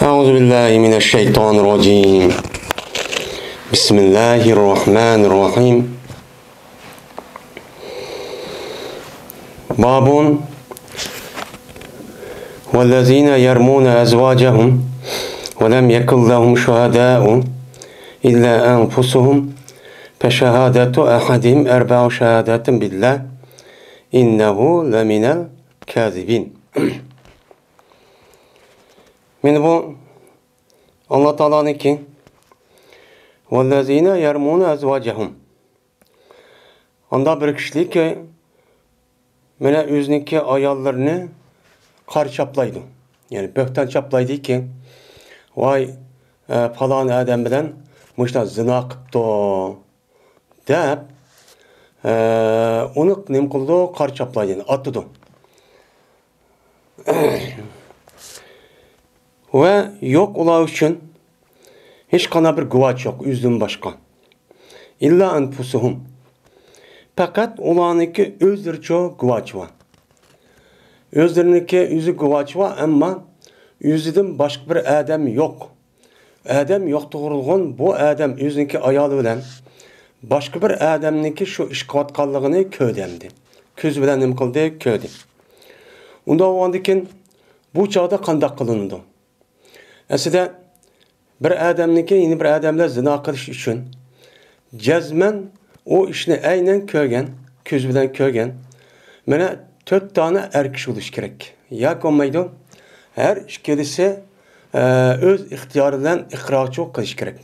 أعوذ بالله من الشيطان الرجيم بسم الله الرحمن الرحيم باب والذين يرمون أزواجهم ولم يكن لهم شهداء إلا أنفسهم فشهادة أحدهم أربع شهادات بالله إنه لمن الكاذبين. Meni bu Allah Taala'nınki وَالَّذِينَ يَرْمُونَ أَزْوَاجَهُمْ. Onda bir kişilik ki mene özünki ayallarını kar çaplaydı. Yani bökten çaplaydı ki vay falan adam bilen muşta zina kıptı deyip onu nim kıldı kar çaplaydı. Attıdı. Ve yok ola için hiç kana bir güvaç yok yüzden başka. İlla enfusuhum. Fakat olanınki özlerço güvaç var. Özlerinki yüzü güvaç var ama yüzüden başka bir adam yok. Adam yok doğrulğun bu adam yüzünki ayalı bilen başka bir adamınki şu işkivatkanlığını köydemdi. Köz bilen nim kıldı köydi. Onda o andikin bu çağda kandak kılındı. Aslında bir adamınki yeni bir adamla zina kılış için cezmen o işini aynen köygen, köz bilen köygen mene 4 tane erkek oluş gerek. Ya olmaydı her işkelisi öz ihtiyarıyla ikrarçı kılış gerek.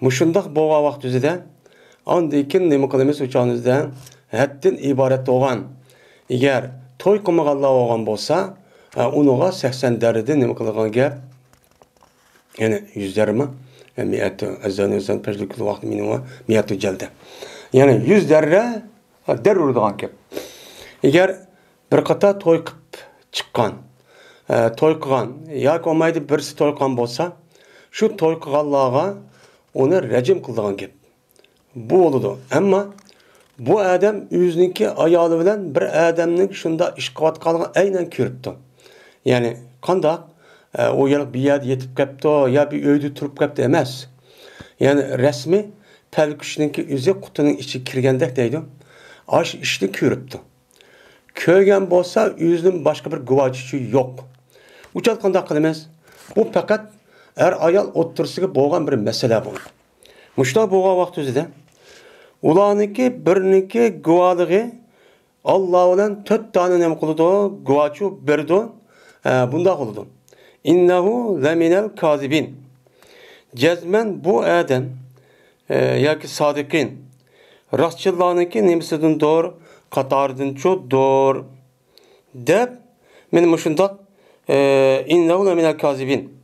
Muşundak boğa vaktüzde andikin nemi kılımız uçağınızda haddin ibaret olan eğer toy kımıqallah olan bolsa onuğa 80 derede nemi kılığın gep yani 100 derme miyatı azanızdan perlikli vakti minima miyatı celde. Yani 100 derre derurduğun gep. Eğer bir kata toy kıp çıkan toy kılan ya olmaydı birisi toy kılan bolsa şu toy kıgallağa onu rejim kıldığın gep. Bu oldu. Ama bu adam yüzünki ayalı bilen bir adamın şunda işkivat kalığını aynen körüptü. Yani kandak o yıl bir yer yetip kaptı ya bir öydü turup kaptı emez. Yani resmi pelküşününki yüzü kutunun içi kirgendek deydi. Aş işli körüptü. Köygen bolsa yüzünün başka bir güvacıcı yok. Uçal kandak kılmaz. Bu fakat ayal otursuga boğan bir mesele bu. Muşta boğa vaktüzde ulanınki birninki güvalığı Allah olan 4 tane nem kılıdı, güvaçı berdi, bunda kılıdı. İnnehu leminel kazibin. Cezmen bu adam, ya ki sadikin, rastçılığınınki nemisinden doğru, katardın çok doğru. Dep, benim hoşundak, innehu leminel kazibin.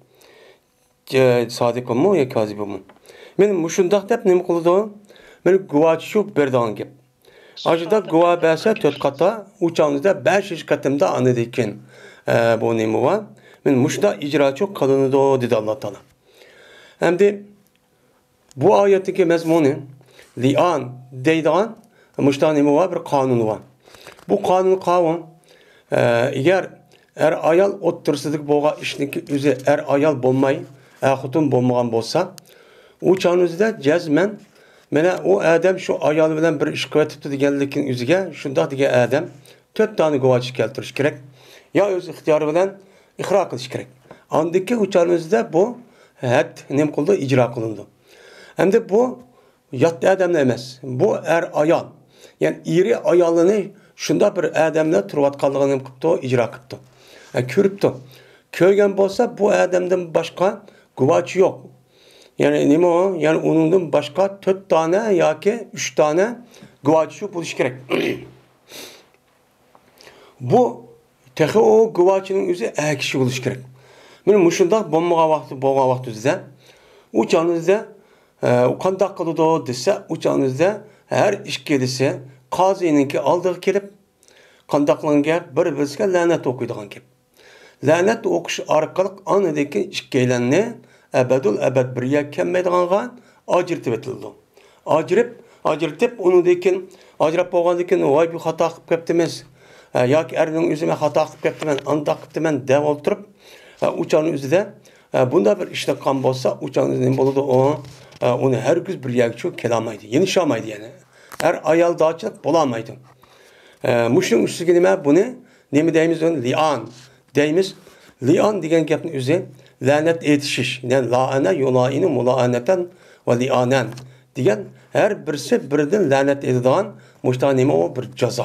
Sadik mu ya kazib mu? Benim hoşundak dep nem kılıdı, benim güvaçı berdan gibi. Acıda güva belse 4 kata, uçağınızda 5 katımda anıdikin bu nemi var. Men muşda icra çok kalını da dedi Allah Teala. Hem de bu ayetteki mezmunu li'an deydan muşda nemi var bir kanunu var. Bu kanun eğer ayal otursuzluk boğa işniki üzü ayal bulmayı hutun bulmagan bolsa uçağınızda cezmen mene o adam şu ayalı bilen bir iş kıvatipti degenlikin üzüge şunda dige adam 4 tane güvaçı keltiriş gerek. Ya öz ihtiyarı bilen ikra kılış gerek. Andaki uçağınızda bu nem kıldı, icra kılındı. Hem de bu yattı adamla emez. Bu ayal. Yani iri ayalını şunda bir adamla turvatkallığı nem kıptı, icra kıptı. Körüptü. Köygen bolsa bu adamdan başka güvaçı yok. Yani neymi o? Yani onundan başka 4 tane ya ki 3 tane güvaçı buluş gerek. Bu tehi o güvaçının yüzü kişi buluş gerek. Benim muşunda boğma vakti size uçağınızda kandak kılıdı dese uçağınızda her iş gelisi kazıyınınki aldığı kelip kandaklığın gelip bir lanet okuyduğun kelip. Lanet okuş arkalık anedeki iş gelenini ebed bir yer kemmediğine acirtip etildi. Acirtip onu dekin acirip boğandekin vay bir hata kıp keptimiz. Ya ki erinin yüzüme hata kıp keptimen, andak keptimen dev oturup uçağın üzerinde bunda bir işte kan bolsa, uçağınız ne boludu o, onu her gün bir yakçı kelamaydı. Yenişamaydı yani. Her ayal dağçılık bulamaydı. Muşun üstü nima bunu nemi deymiz onu li'an deymiz. Li'an degan gapni o'zi la'nat etishish. Yani la'ana yulainu mula'anatan va li'anan degan her birisi biridan la'nat etadigan mushta nima o bir jazo.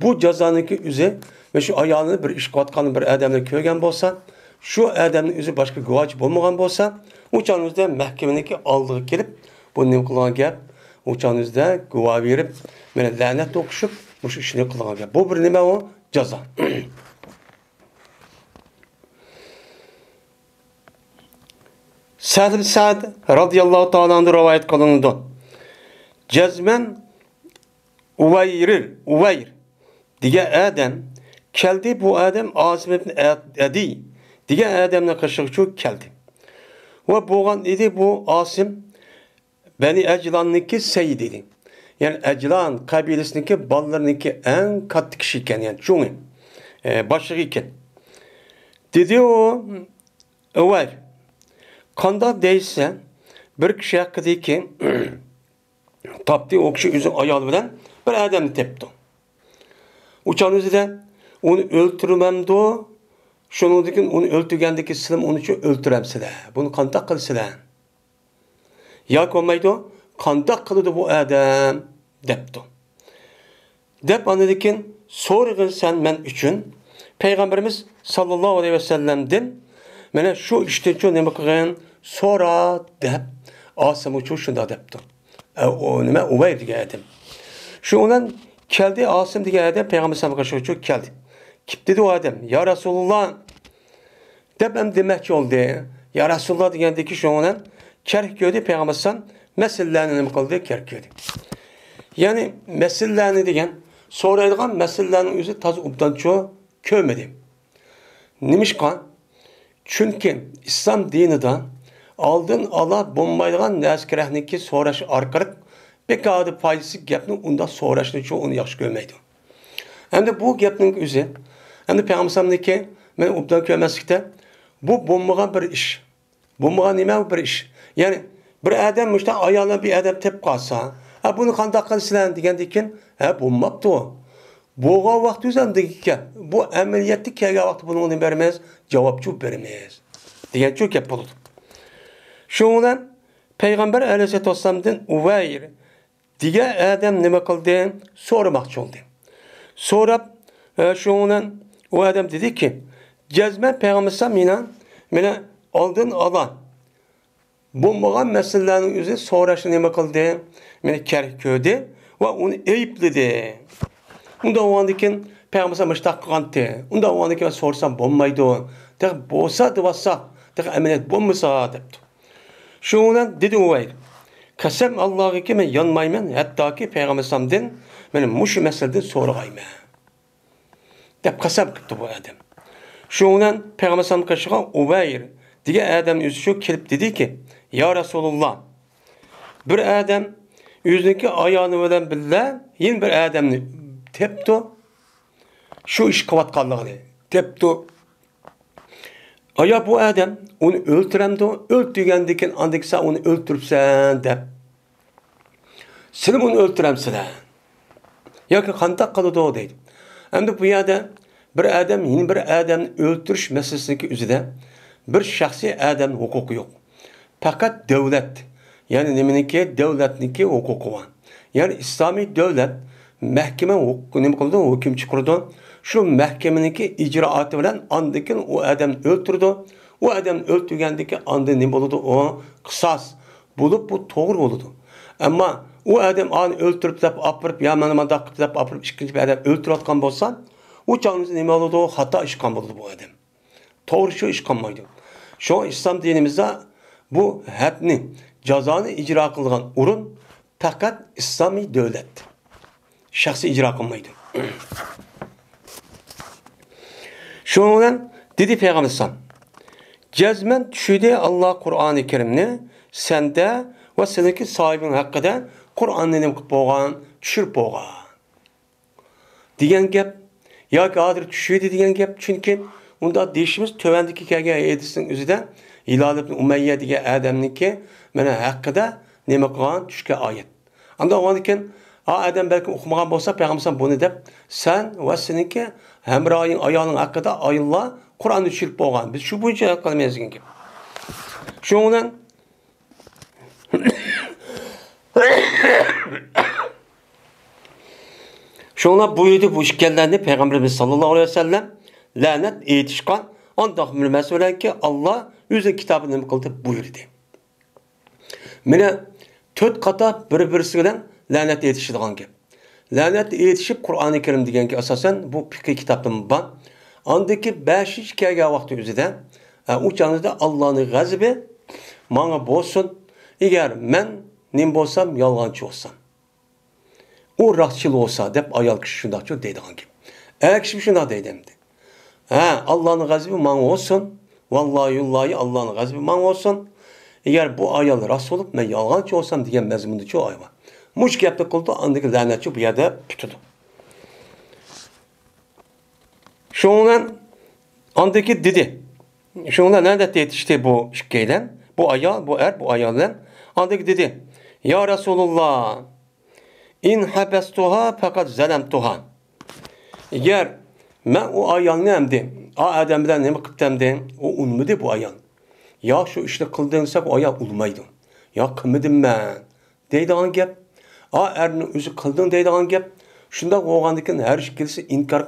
Bu jazoniki o'zi ve şu ayolini bir ish qilayotgan bir odamni ko'rgan bo'lsa, shu odamning o'zi boshqa guvoch bo'lmagan bo'lsa, o'shaningizda mahkamaniki oldiga kelib, bu nima qilgan gap, o'shaningizda guvoh berib, mana la'nat o'qishib mush ishni qilgan gap. Bu bir nima o? Jazo. Sa'd ibn Sa'd radhiyallohu ta'ala anhu rivoyat qilindi. Jazman Uvayr degan adam keldi, bu adam Asim ibn Adi degan adamning qishig'iga keldi. Va bo'lgan edi bu Asim Bani Ajlonniki sayyid edi. Yani Ajlon qabilasiniki bolalarniki eng katta kishi ekan, yani cho'ng boshlig'i ekan. Dedi o Uvayr, qanda deysa bir kishi haqidaki topdi, o kishi o'zi ayol bilan bir odamni tepdi. Uçan üzere onu öldürmemdi. Şunu dikin onu öldürgendeki silim onu için öldüremsizler. Bunu kandak kılsızlar. Ya olmaydı, kandak kılıdı bu adam depti. Dep anladıkin sorğun sen men üçün Peygamberimiz sallallahu aleyhi ve sellem'den mene şu işte şu ne bakın sonra dep Asım uçu şunda depti. O nime Uveyr diyedim. Şu onun geldi Asım diye adam Peygamber sallallahu aleyhi ve sellem geldi. Kip dedi o adam, ya Resulullah debem demekçi oldu. Ya Resulullah diyendeki şu onun Kerköy'de Peygamber sallallahu meselelerini mi kıldı Kerköy'de. Yani meselelerini diyen soraydıgan meselelerin özü tazı ubdan çoğu kövmedi. Nimişkan? Çünkü İslam dinida aldın ala bombaydıgan neskerehniki soraş arkalık pek adı faydası gapni unda soraşını çoğu onu yaxşı görmeydi. Hem de bu gapning özü, hem de Peygamber'deki men ubdan kövmezlikte bu bombagan bir iş. Bombagan nima bir iş. Yani bir adam müşte ayağına bir adam tep kalsa, ha bunu kandak kılsılan digendikin, ha bombaptı o. Boğa vakti üzerindeki bu ameliyatı kelge vakti bunu onu vermez, cevapçı vermez. Diyen çok yapıldı. Şundan Peygamber aleyhisselatü vesselam'dan Uveyr diye adam nima kıldı? Sormakçı oldu. Sonra şundan o adam dedi ki, cezme Peygamber sallallahu mene aldın alan bombagan meselelerin üzeri sonrası nima kıldı? Mene Kerköy'de ve onu eyüpledi. Unda o andikin Peygamber sallallahu kıldı. Unda o andikin sorsam bombaydı. Tek bolsa dıvasa, tek ameliyat bombasa depti. Şundan dedi Uveyr, kasem Allah'a ki men yanmayman, hatta ki Peygamber sallallahu benim muş meseleden sorgayman. Dep kasem kıptı bu adam. Şundan Peygamber sallallahu kaşığa Uveyr diye adam yüzü şu kelip dedi ki, ya Resulullah, bir adam yüzündeki ayağını veren billah, yine bir adamını tepti, şu iş kavatkanlığını tepti. Aya bu adam onu öldüremdi, öldürgendikin andaki sen onu öldürüpsen de. Sen onu öldüremsin. Ya ki kantak kalıdı o değil. Hem de bu yada bir adam yine bir adamı öldürüş meselesindeki üzerinde bir şahsi adam hukuku yok. Fakat devlet, yani neminiki devletniki hukuku var. Yani İslami devlet mahkeme hukuku ne kıldı, hüküm çıkardı. Şu mahkemeniki icraatı bilen andikin o adam öldürdü. O adam öldürgendeki andı ne buldu? O kısas bulup bu doğru buldu. Ama o adam anı öldürüp de apırıp ya manamanda kıtıp apırıp ikinci bir adam öldürüp bolsa o canlısı ne oldu? O hata iş kan buldu bu adam. Doğru şu iş kanmaydı. Şu an İslam dinimizde bu hadni, cezanı icra kılgan urun fakat İslami devlet. Şahsi icra kılmaydı. Şundan dedi Peygamber sallallahu cezmen düşüde Allah Kur'an-ı Kerim'ni sende ve seneki sahibin hakkında Kur'an'ı ne kılıp boğan, düşürüp boğan. Diyen gep, ya ki adır düşüde diyen gep çünkü unda deyishimiz tövendeki kelgan ayetning o'zida Hilal ibn Umayya degan odamniki mana haqida nima qilgan tushgan oyat. Unda o'g'andikin adam belki o'qimagan bo'lsa payg'ambar buni deb sen va seninki hamroying ayoling haqida oyatlar Qur'onni tushirib bo'lgan. Biz shu bo'yicha qilmaymiz ekan. Shundan Şuna buyurdu bu işkenlerini Peygamberimiz sallallahu aleyhi ve sellem lanet etişkan ondan bilmez olan ki Allah yüzün kitabını mı kıldı buyurdu. Mine dört kata birbirisiyle lanet etişidiğen gibi. Lanet etişip Kur'an-ı Kerim diyen ki asasen bu fikri kitaptan ban. Andaki 5 hikaye vakti üzerinde uçağınızda Allah'ın gazabı bana bolsun. Eğer ben nim bolsam yalancı olsam. O rastçıl olsa dep ayal kişi şundak çok deydiğen gibi. Eğer kişi şundak deydimdi. Allah'ın gazabı bana olsun. Vallahi yullahi Allah'ın gazabı bana olsun. Eğer bu ayal rast olup ben yalancı olsam diyen mezmunda çok ay var. Muş gapni qildi, andaki lanatchi bu yerda tutdi. Shundan andaki dedi. Shundan lanat yetishdi bu ikkaydan. Bu ayol, bu ayoldan andaki dedi. Ya Rasulullah, in habastuha faqat zalamtuha. Eğer men o ayolni hamdi, adam bilan nima qildim, o unmidi bu ayol. Ya şu ishni qildingsak o ayol ulmaydi. Ya qilmadim men. Deydigan gap. Erni özü kıldın deydiğen gap. Şunda oğandikin her şekilde inkar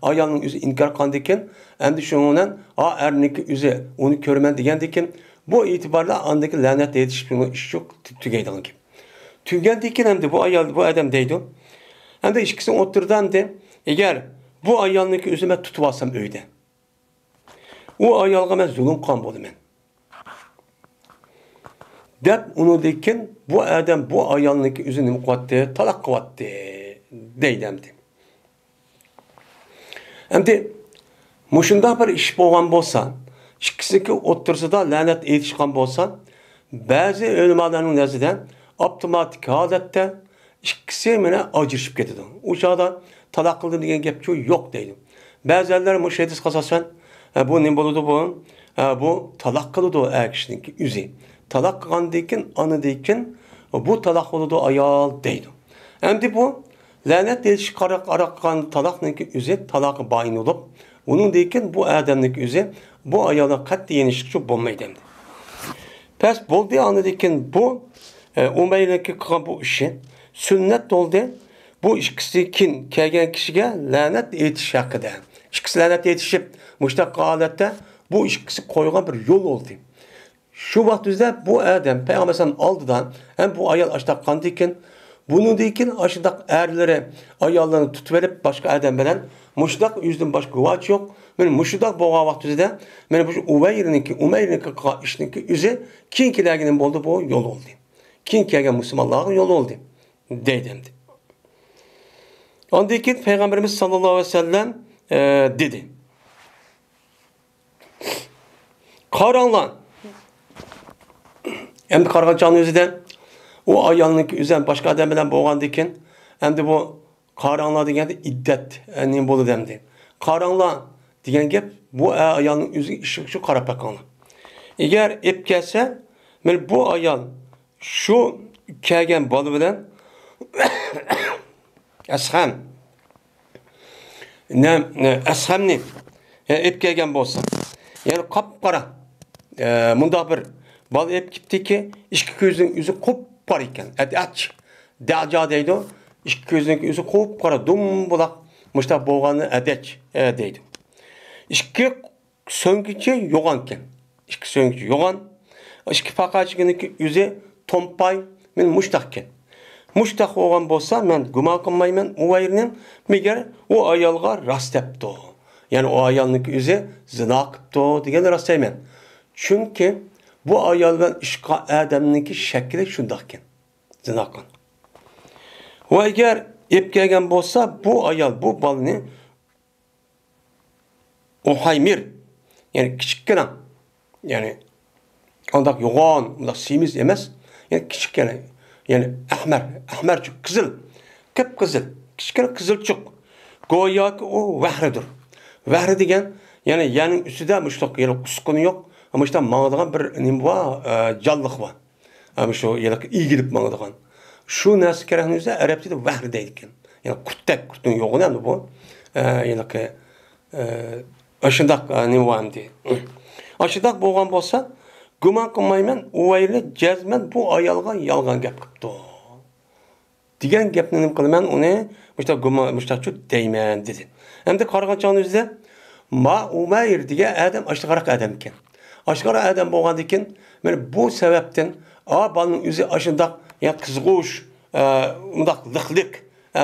ayalının özü inkar kandikin. Endi şundan erniki özü onu körmen degendikin. Bu itibarla andaki lanet yetiştiğini iş yok tügeydiğen gibi. Tügendikin hem de bu ayal bu adam deydi. Hem de işkisini oturdan de eğer bu ayalınki özüme tutuvarsam öyle. O ayalga ben zulüm kan buldum ben. Dep onu deyken bu adam bu ayalınki üzünü mukatte talak kıvattı deydemdi. Hem de muşunda bir iş boğan bolsa, ikisindeki otursa da lanet etişkan bolsa, bazı ölümaların neziden optimatik halette ikisi mene acırışıp getidi. Uçağda talak kıldı diyen gep yok deydim. Bazıları müşehidis kasasen bu ne boludu bu? Bu talak kıldı o erkişinki üzü. Talak kılgandayken, anıdayken bu talak oldu ayal deydi. Hem de bu lanet değişik arakan talaknınki üzü talak bayın olup onun deyken bu adamnınki üzü bu ayala katli yenişlikçi bulmaydı. Pes boldu anıdayken bu Umeyr'deki kılan bu işi sünnet oldu. Bu ikisikin kelgen kişiye lanet yetiş hakkında. İkisi lanet yetişip müştak halette bu ikisi koyulan bir yol oldu. Şu vaktizde bu adam Peygamber'den aldıdan hem bu ayal açtak kandıyken bunu deyken aşıdak erlere ayallarını tutuverip başka adam bilen muştak yüzden başka güvaç yok. Ben muştak boğa vaktizde ben bu Umeyr'ninki işninki yüzü kinkilerginin oldu bu yol oldu. Kinkilergin Müslümanların yolu oldu. Deydimdi. Ondaki Peygamberimiz sallallahu aleyhi ve sellem dedi. Karanlan. Hem de Kargacan'ın özüden o ayalınki üzen başka adam bilen boğandayken hem de bu karanlığa diyen de iddet ennin bolu demdi. Karanlığa diyen gep bu ayalının üzü şu kara pekanlı. Eğer ep gelse bu ayal şu kelgen balı bilen Asham Asham ne? Ep kelgen bolsa. Yani kapkara munda bir bal ep gitti ki iki gözün yüzü kopar iken. Aç. Daca deydi. İki gözün yüzü kopara dumbulak. Muşta boğanı edeç deydi. İki söngücü yoğanken. İki söngücü yoğan. İki fakacıkındaki yüzü tompay men muştakken. Muştak oğan bolsa men guma kılmaymen o ayırının meğer o ayalga rast yaptı. Yani o ayalınki yüzü zina kıptı diyen rast eymen. Çünkü bu ayaldan işqa adamınki şekli şundakken. Zina kılın. Ve eğer ep gelgen bolsa bu ayal bu balını Uhaymir yani küçükken yani ondak yoğun, ondak simiz emez. Yani küçükken yani ahmer çok kızıl. Kıpkızıl. Küçükken kızılçuk. Goya ki o vahridir. Vahri degen Yani yerin üstüde müştak yelik uskunu yok. Ama işte mağdığan bir nima var, canlılık var. Ama şu yelik iyi gidip mağdığan. Şu nasıl kereknizde Arapçada vahr deydikin. Yani kuttak kutun yok ne bu? Yelik aşındak nima var diye. Aşındak bolgan bolsa, güman kılmayman, uvaylı cezmen bu ayalga yalgan gap kıptı. Digen gapni nima qilaman uni mushtaqchu deyman dedi. Endi qarag'anchani o'zida ma Umayr degan adam ashqaroq adam ekan. Ashqaroq adam bo'lgandan keyin mana bu sababdan bolaning o'zi ashundaq ya qizg'ush, undaq liqliq,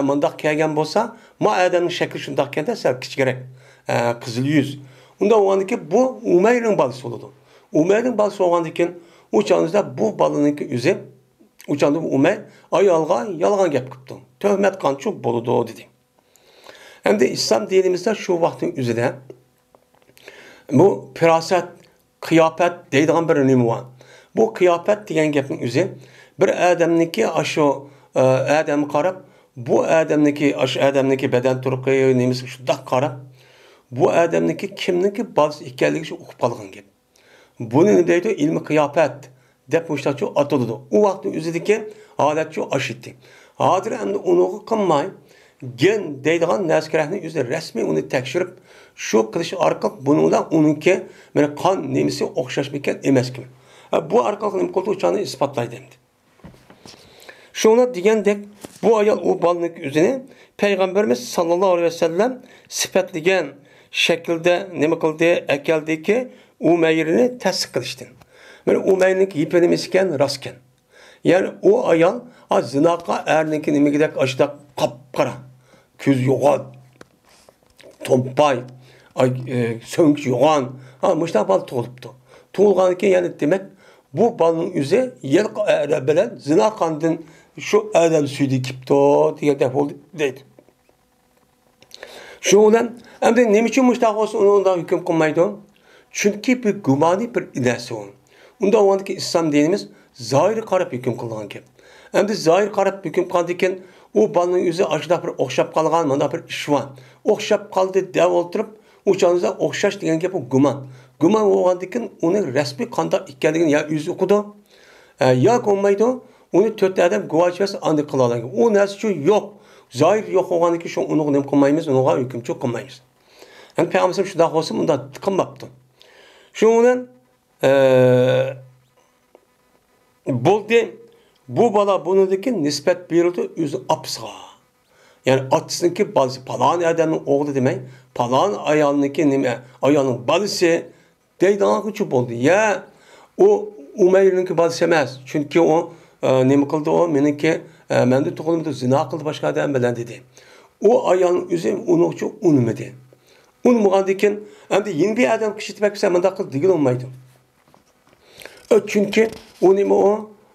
mundaq kelgan bo'lsa, ma adamning shakli shundaq ekanda sal kichikroq, qizil yuz. Unda bo'lgandan keyin bu Umayrning bolasi bo'ladi. Umayrning bolasi bo'lgandan keyin u chog'da bu bolaning o'zi uçanda Umar ayalga yalgan gap qıptı. Töhmet qançuk boludu dedi. Hem de İslam dinimizde şu vaktin üzerinde bu firasat, kıyafet deydiğen bir önemi var. Bu kıyafet diyen gapın üzeri bir adamniki aşı adamı qarab, bu adamniki beden turqi nemisi şundaq qarab, bu adamniki kimniki bazı ekanligi shu uqib qolgan gap. Bunu ne deydi? İlmi kıyafet dep muştaçu atıldı. O vakti üzüdeki aletçu aşitti. Hadir endi onu qılmay, gen deydiğen neskerahni üzeri resmi onu tekşirip şu kılışı arqaq bununla onunki mene kan nemisi oxşaşmıken emes kimi. Bu arqaq nem qoldu uçanı ispatlaydı endi. Şuna degandek bu ayol o balının üzerine Peygamberimiz sallallahu aleyhi ve sellem sifatlagan şekilde nima qildi, akaldiki Umayrni tasdiq qilishdi. Böyle Umayr'ninki yipedemesken rastken. Yani o ayal zinaka erninki nime gidek aşıdak kapkara. Küz yoğan. Tompay. Sönk yoğan. Müştak bal tuğuluptu. Tuğulganki yani demek bu balın üzeri yer bilen zinakandın şu adam süydü kipto diye defoldu deydi. Şu olan hem de ne için müştak olsun ondan hüküm kılmaydı. Çünkü bir gumani bir inasyon. Unda o andaki İslam dinimiz zahiri qarab hüküm qılgan ki. Endi zahir qarab hüküm qaldıyken o balının yüzü aşıda bir oxşap qalgan, mana bir iş var. Oxşap qaldı dev oltırıp, o çağınızda oxşaş degen gap o guman. Guman olgandan onu resmi qanda ikkenligini ya yüzü okudu, ya olmaydı, onu tötte adam guvaçvesi andı qılalan. O narsa şu yok. Zahir yok olgandan şu onu nem qılmaymiz, ona hüküm çok qılmaymiz. Yani Peygamber şu da olsun bunda qılmaptı. Şunun bu bala bunudaki nispet verildi özü apsığa. Yani atısınki balası palan adamın oğlu demek, palan ayağınınki nime, ayağının balısı deydan küçük oldu. Ya o Umayr'ınki balısı emez. Çünkü o nime kıldı o, meninki mende tokulumda zina kıldı başka adam bilen dedi. O ayağının üzerine onu çok unumedi. Unumugandayken hem de yeni bir adam kişitmek semanda kıldı değil olmaydı. Çünkü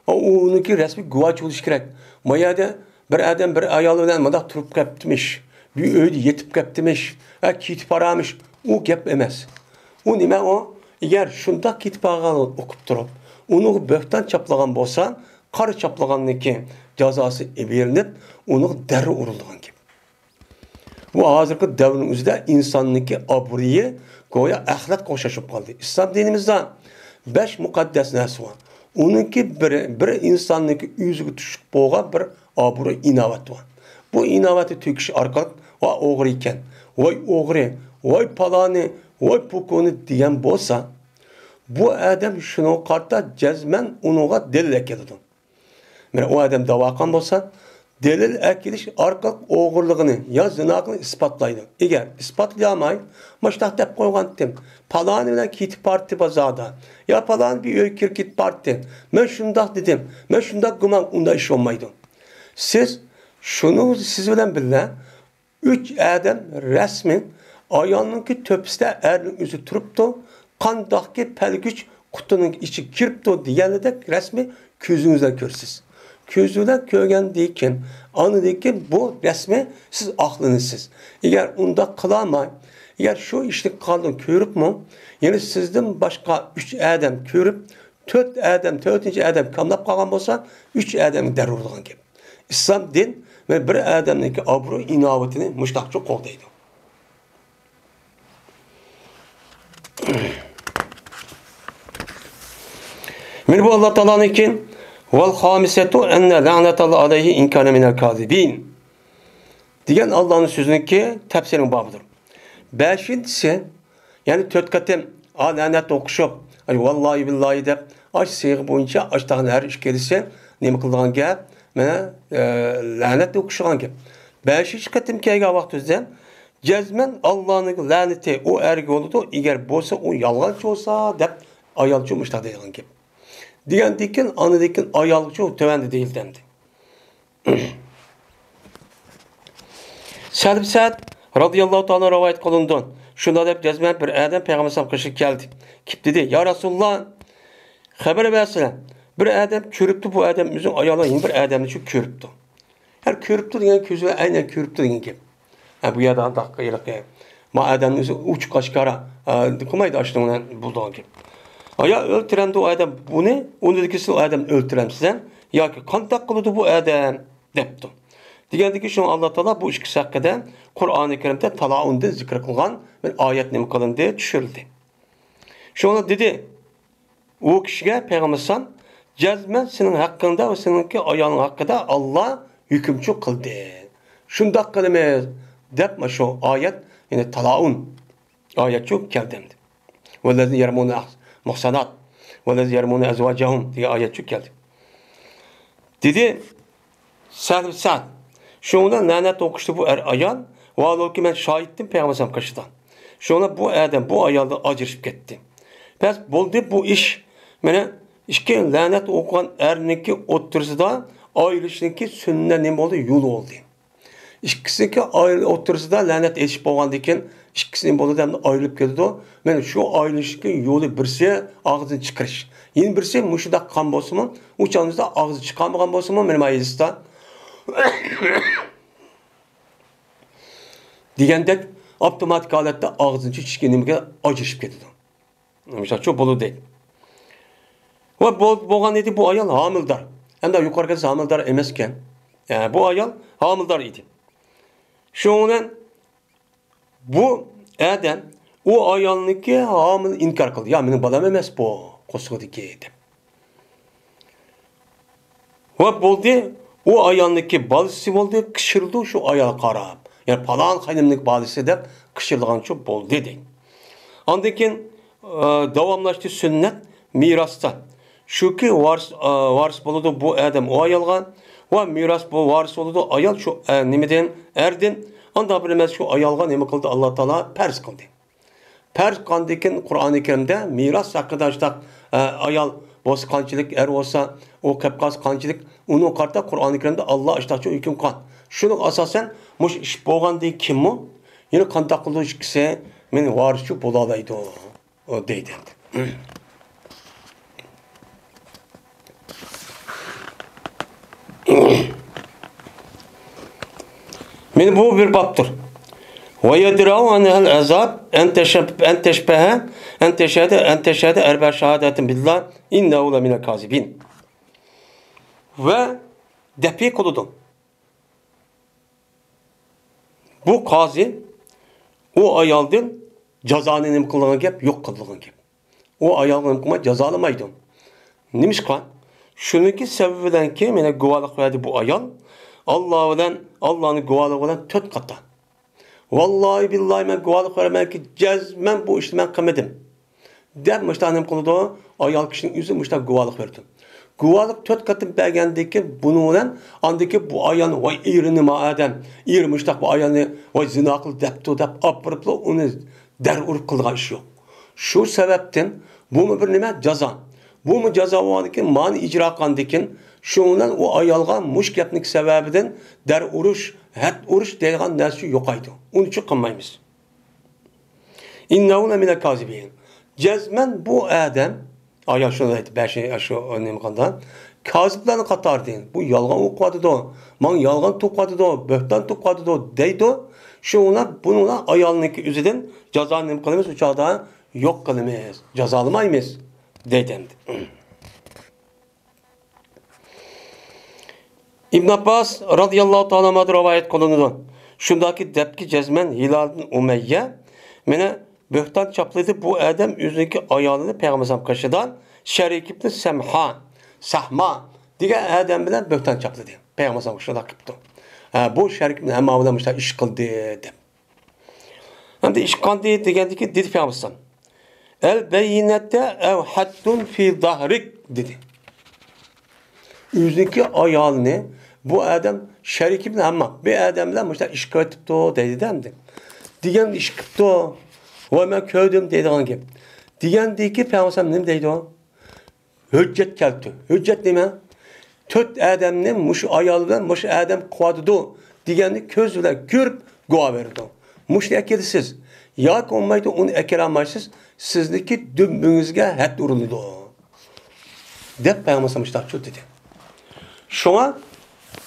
onunki resmi guvaç oluş gerek. Mayada bir adam bir ayal bilen manda turup kaptırmış. Bir öyle yetip kaptırmış. Kitip aramış. O gap emez. O nime o? Eğer şunda kitip aragan okup durup onu böhtan çaplagan bolsa, karı çaplaganlıki cezası verilip onu derri urulduğun gibi. Bu hazırki devrin üzerinde insanlıki abriyi goya ahlak koşaşıp kaldı. İslam dinimizde 5 mukaddes narsa var. Onunki bir insanlıki yüzüge düşüp boğan bir abru inavat var. Bu inavatı tüküş arkalık o oğru iken, vay oğru, vay palani, vay pukunu diyen bolsa, bu adam şunu kartta cezmen onuğa delil ekelidir. Yani o adam davakan bolsa, delil ekiliş arkalık oğurluğunu ya zinakını ispatlaydı. Eğer ispatlayamay, maçtak dep koygan dem. Palani bilen kit parti bazada. Ya palani bir öykür kit parti. Ben şundak dedim. Ben şundak güman onda iş olmaydı. Siz bilen bilin. 3 adam resmi ayağınınki töpüste erin üzü turuptu. Kandaki pelgüç kutunun içi kiripti diyenlerde resmi közünüzden görsünüz. Közüden kögen deyken, anı deyken bu resmi siz aklınızsız. Eğer onda kılamay, eğer şu işte kalın körüp mü, yani sizden başka 3 adam körüp, 4 adam kamlap kalgan olsa, 3 adam derurluğun gibi. İslam din ve bir adamdaki abru inavetini müştakçı koldaydı. Men bu Allah Taala'nınkin vel hamisetu enne la'netallahu aleyhi in kana minel kazibin. Diyen Allah'ın sözününki tefsirin babıdır. Beşincisi yani 4 katem lanet okuşup vallahi billahi dep aç sıyığı boyunca açtağın her iş gelirse nemi kıldıgan gep mene lanet okuşugan gep. 5. katem keyga vaktizden cezmen Allah'ın laneti o ergi oldu eğer bolsa o yalgancı olsa dep ayalcı olmuşlar deyilgan gep. Diyen dikin anı dikin ayalcı o tövendi değil dendi. Selbi Sa'd radıyallahu ta'ala rivayet kılındı. Şunda dep cezmen bir adam Peygamber sallallahu aleyhi ve sellem geldi. Kip dedi ya Resulullah haber versene. Bir adam körüptü bu adam üzüm ayalı yine bir adamını şu körüptü. Her körüptü diyen közü aynen körüptü diyen gibi. Ha bu yerden dakika yıllık. Ma adamın üzüm uç kaşkara kumaydı açtığından bulduğun gibi. Ya öldüren de o adam bu ne? Onu dedi ki o adam öldüren sizden. Ya ki kantak kılıdı bu adam depti. Diyendi ki şu Allah Teala bu ikisi hakkında Kur'an-ı Kerim'de talaunde zikr kılgan bir ayet nemi kılındı, düşürüldü. Şu ona dedi o kişiye Peygamber san cezmen senin hakkında ve seninki ayağın hakkında Allah hükümçü kıldı. Şunda kelime depme şu ayet yani talaun ayet çok geldi. Vellezî yermûne muhsanat vellezî yermûne ezvâcehum diye ayet çok geldi. Dedi Selbi Sa'd şundan lanet okuştu bu ayan. Vallahi ki ben şahittim Peygamber kaşıdan. Şuna bu adam bu ayalda acırışıp gitti. Pes buldu bu iş. Mene işke lanet okuyan erniki otursida ayrılışınki sünnet ne oldu yol oldu. İkisiki ayrı otursida lanet eşip olgandan keyin ikkisinin boldu hem ayrılıp ketdi. Mene şu ayrılışınki yolu birisi ağzını çıkarış. Yine birisi muşuda kan bolsunmu, uçağınızda ağzı çıkamagan bolsunmu benim ayızda. Degende avtomatik holatda ağzını chichkenimga ajrashib ketadi. Misol çok bolu değil. Va bo'lgan edi bu ayol homildor. Hamda yuqoriga homildor emas ekan. Yani bu ayol homildor edi. Shundan bu adam o ayolniki homil inkor qildi. Ya mening bolam emas bu, qo'sqidiki deb. Va bo'ldi o ayolniki balisi bo'ldi, kishirdi şu ayol qarab. Yani falan kaynımlık balisi de kışırlığın çok bol dedi. Andakin davamlaştı sünnet mirasta. Şu ki varis buludu bu adam o ayalgan ve miras bu varis buludu ayal şu nimeden erdin. Anda bilmez şu ayalgan nemi kıldı Allah Teala pers kıldı. Pers kandikin Kur'an-ı Kerim'de miras hakkında işte ayal boz kançılık er olsa o kapkas kançılık onu karta Kur'an-ı Kerim'de Allah işte çok hüküm kan. Şunun asasen muş iş boğan değil kim mi? Yine kantak kılığı ikisi men varisçi bolalaydı o deydi. Men bu bir baptır. Ve yedra'u anehel azab en teşhede erber şehadetin billah innehu le minel kazibin. Ve depi kıludum. Bu kazi o ayaldan cezanı nem kılgan gep yok kılgan gep. O ayaldan kuma cezalamaydı. Nimiş kan? Şununki sebebinden ki mene guvalık verdi bu ayal. Allah'ın guvalığı olan 4 kata. Vallahi billahi men guvalık vermem ki cezmen bu işi men kımedim. Der müştanem kılıdı ayal kişinin yüzü müşta guvalık verdi. Guvalık 4 katın belgendeki bunu olan andaki bu ayanı vay irini maadem irmiştak bu ayanı vay zinakıl deptu dep apırıplı onu der urup kılgan iş yok. Şu sebepten bu mu bir nime ceza. Bu mu ceza olanıki mani icra kandikin şundan o ayalgan muş yapnik sebebiden der uruş het uruş deyilgan nersi yokaydı. Onun için kılmayımız. İnnehu le minel kazibin. Cezmen bu adam ayol shunday aytdi, 5 shu nima qildi? Kaziblarni qatardi. Bu yolg'on o'qiydi, men yolg'on to'qiydi, bo'xton to'qiydi deydi. Shuni buni ayolniki o'zidan jazoni nima qilamiz? U chog'da yo'q qilamiz, jazolamaymiz deydi. İbn Abbas radıyallahu ta'ala rivayet kılındı. Şundaki depki cezmen Hilal bin Umeyye mene böhtan çaplaydı bu adam üzündeki ayağını Peygamber kaşıdan Şerik ibn Sahma diye adam bilen böhtan çapladı. Peygamber kaşıdan kıptı. Bu Şerik ibn Sahma iş kıldı dedi. Hem de iş kıldı degendeki dedi Peygamber. El beyinette ev haddun fi dahrik dedi. Üzündeki ayağını bu adam Şerik ibn Sahma bir adamla iş kıldı dedi demdi. Diyen iş kıldı. Ve ben köydüm dedi hangi gibi. Diyendeki Peygamber ne dedi o? Hüccet geldi. Hüccet neme? Töt adamın muş ayaldan muş adam kuadıdı. Diyeni közle görüp goa verdi. Muş ne ekedisiz. Yak olmaydı onu ekeramaysiz. Sizdeki dümbünüzge het uruludu. Dep Peygamber müştakçı dedi. Şuna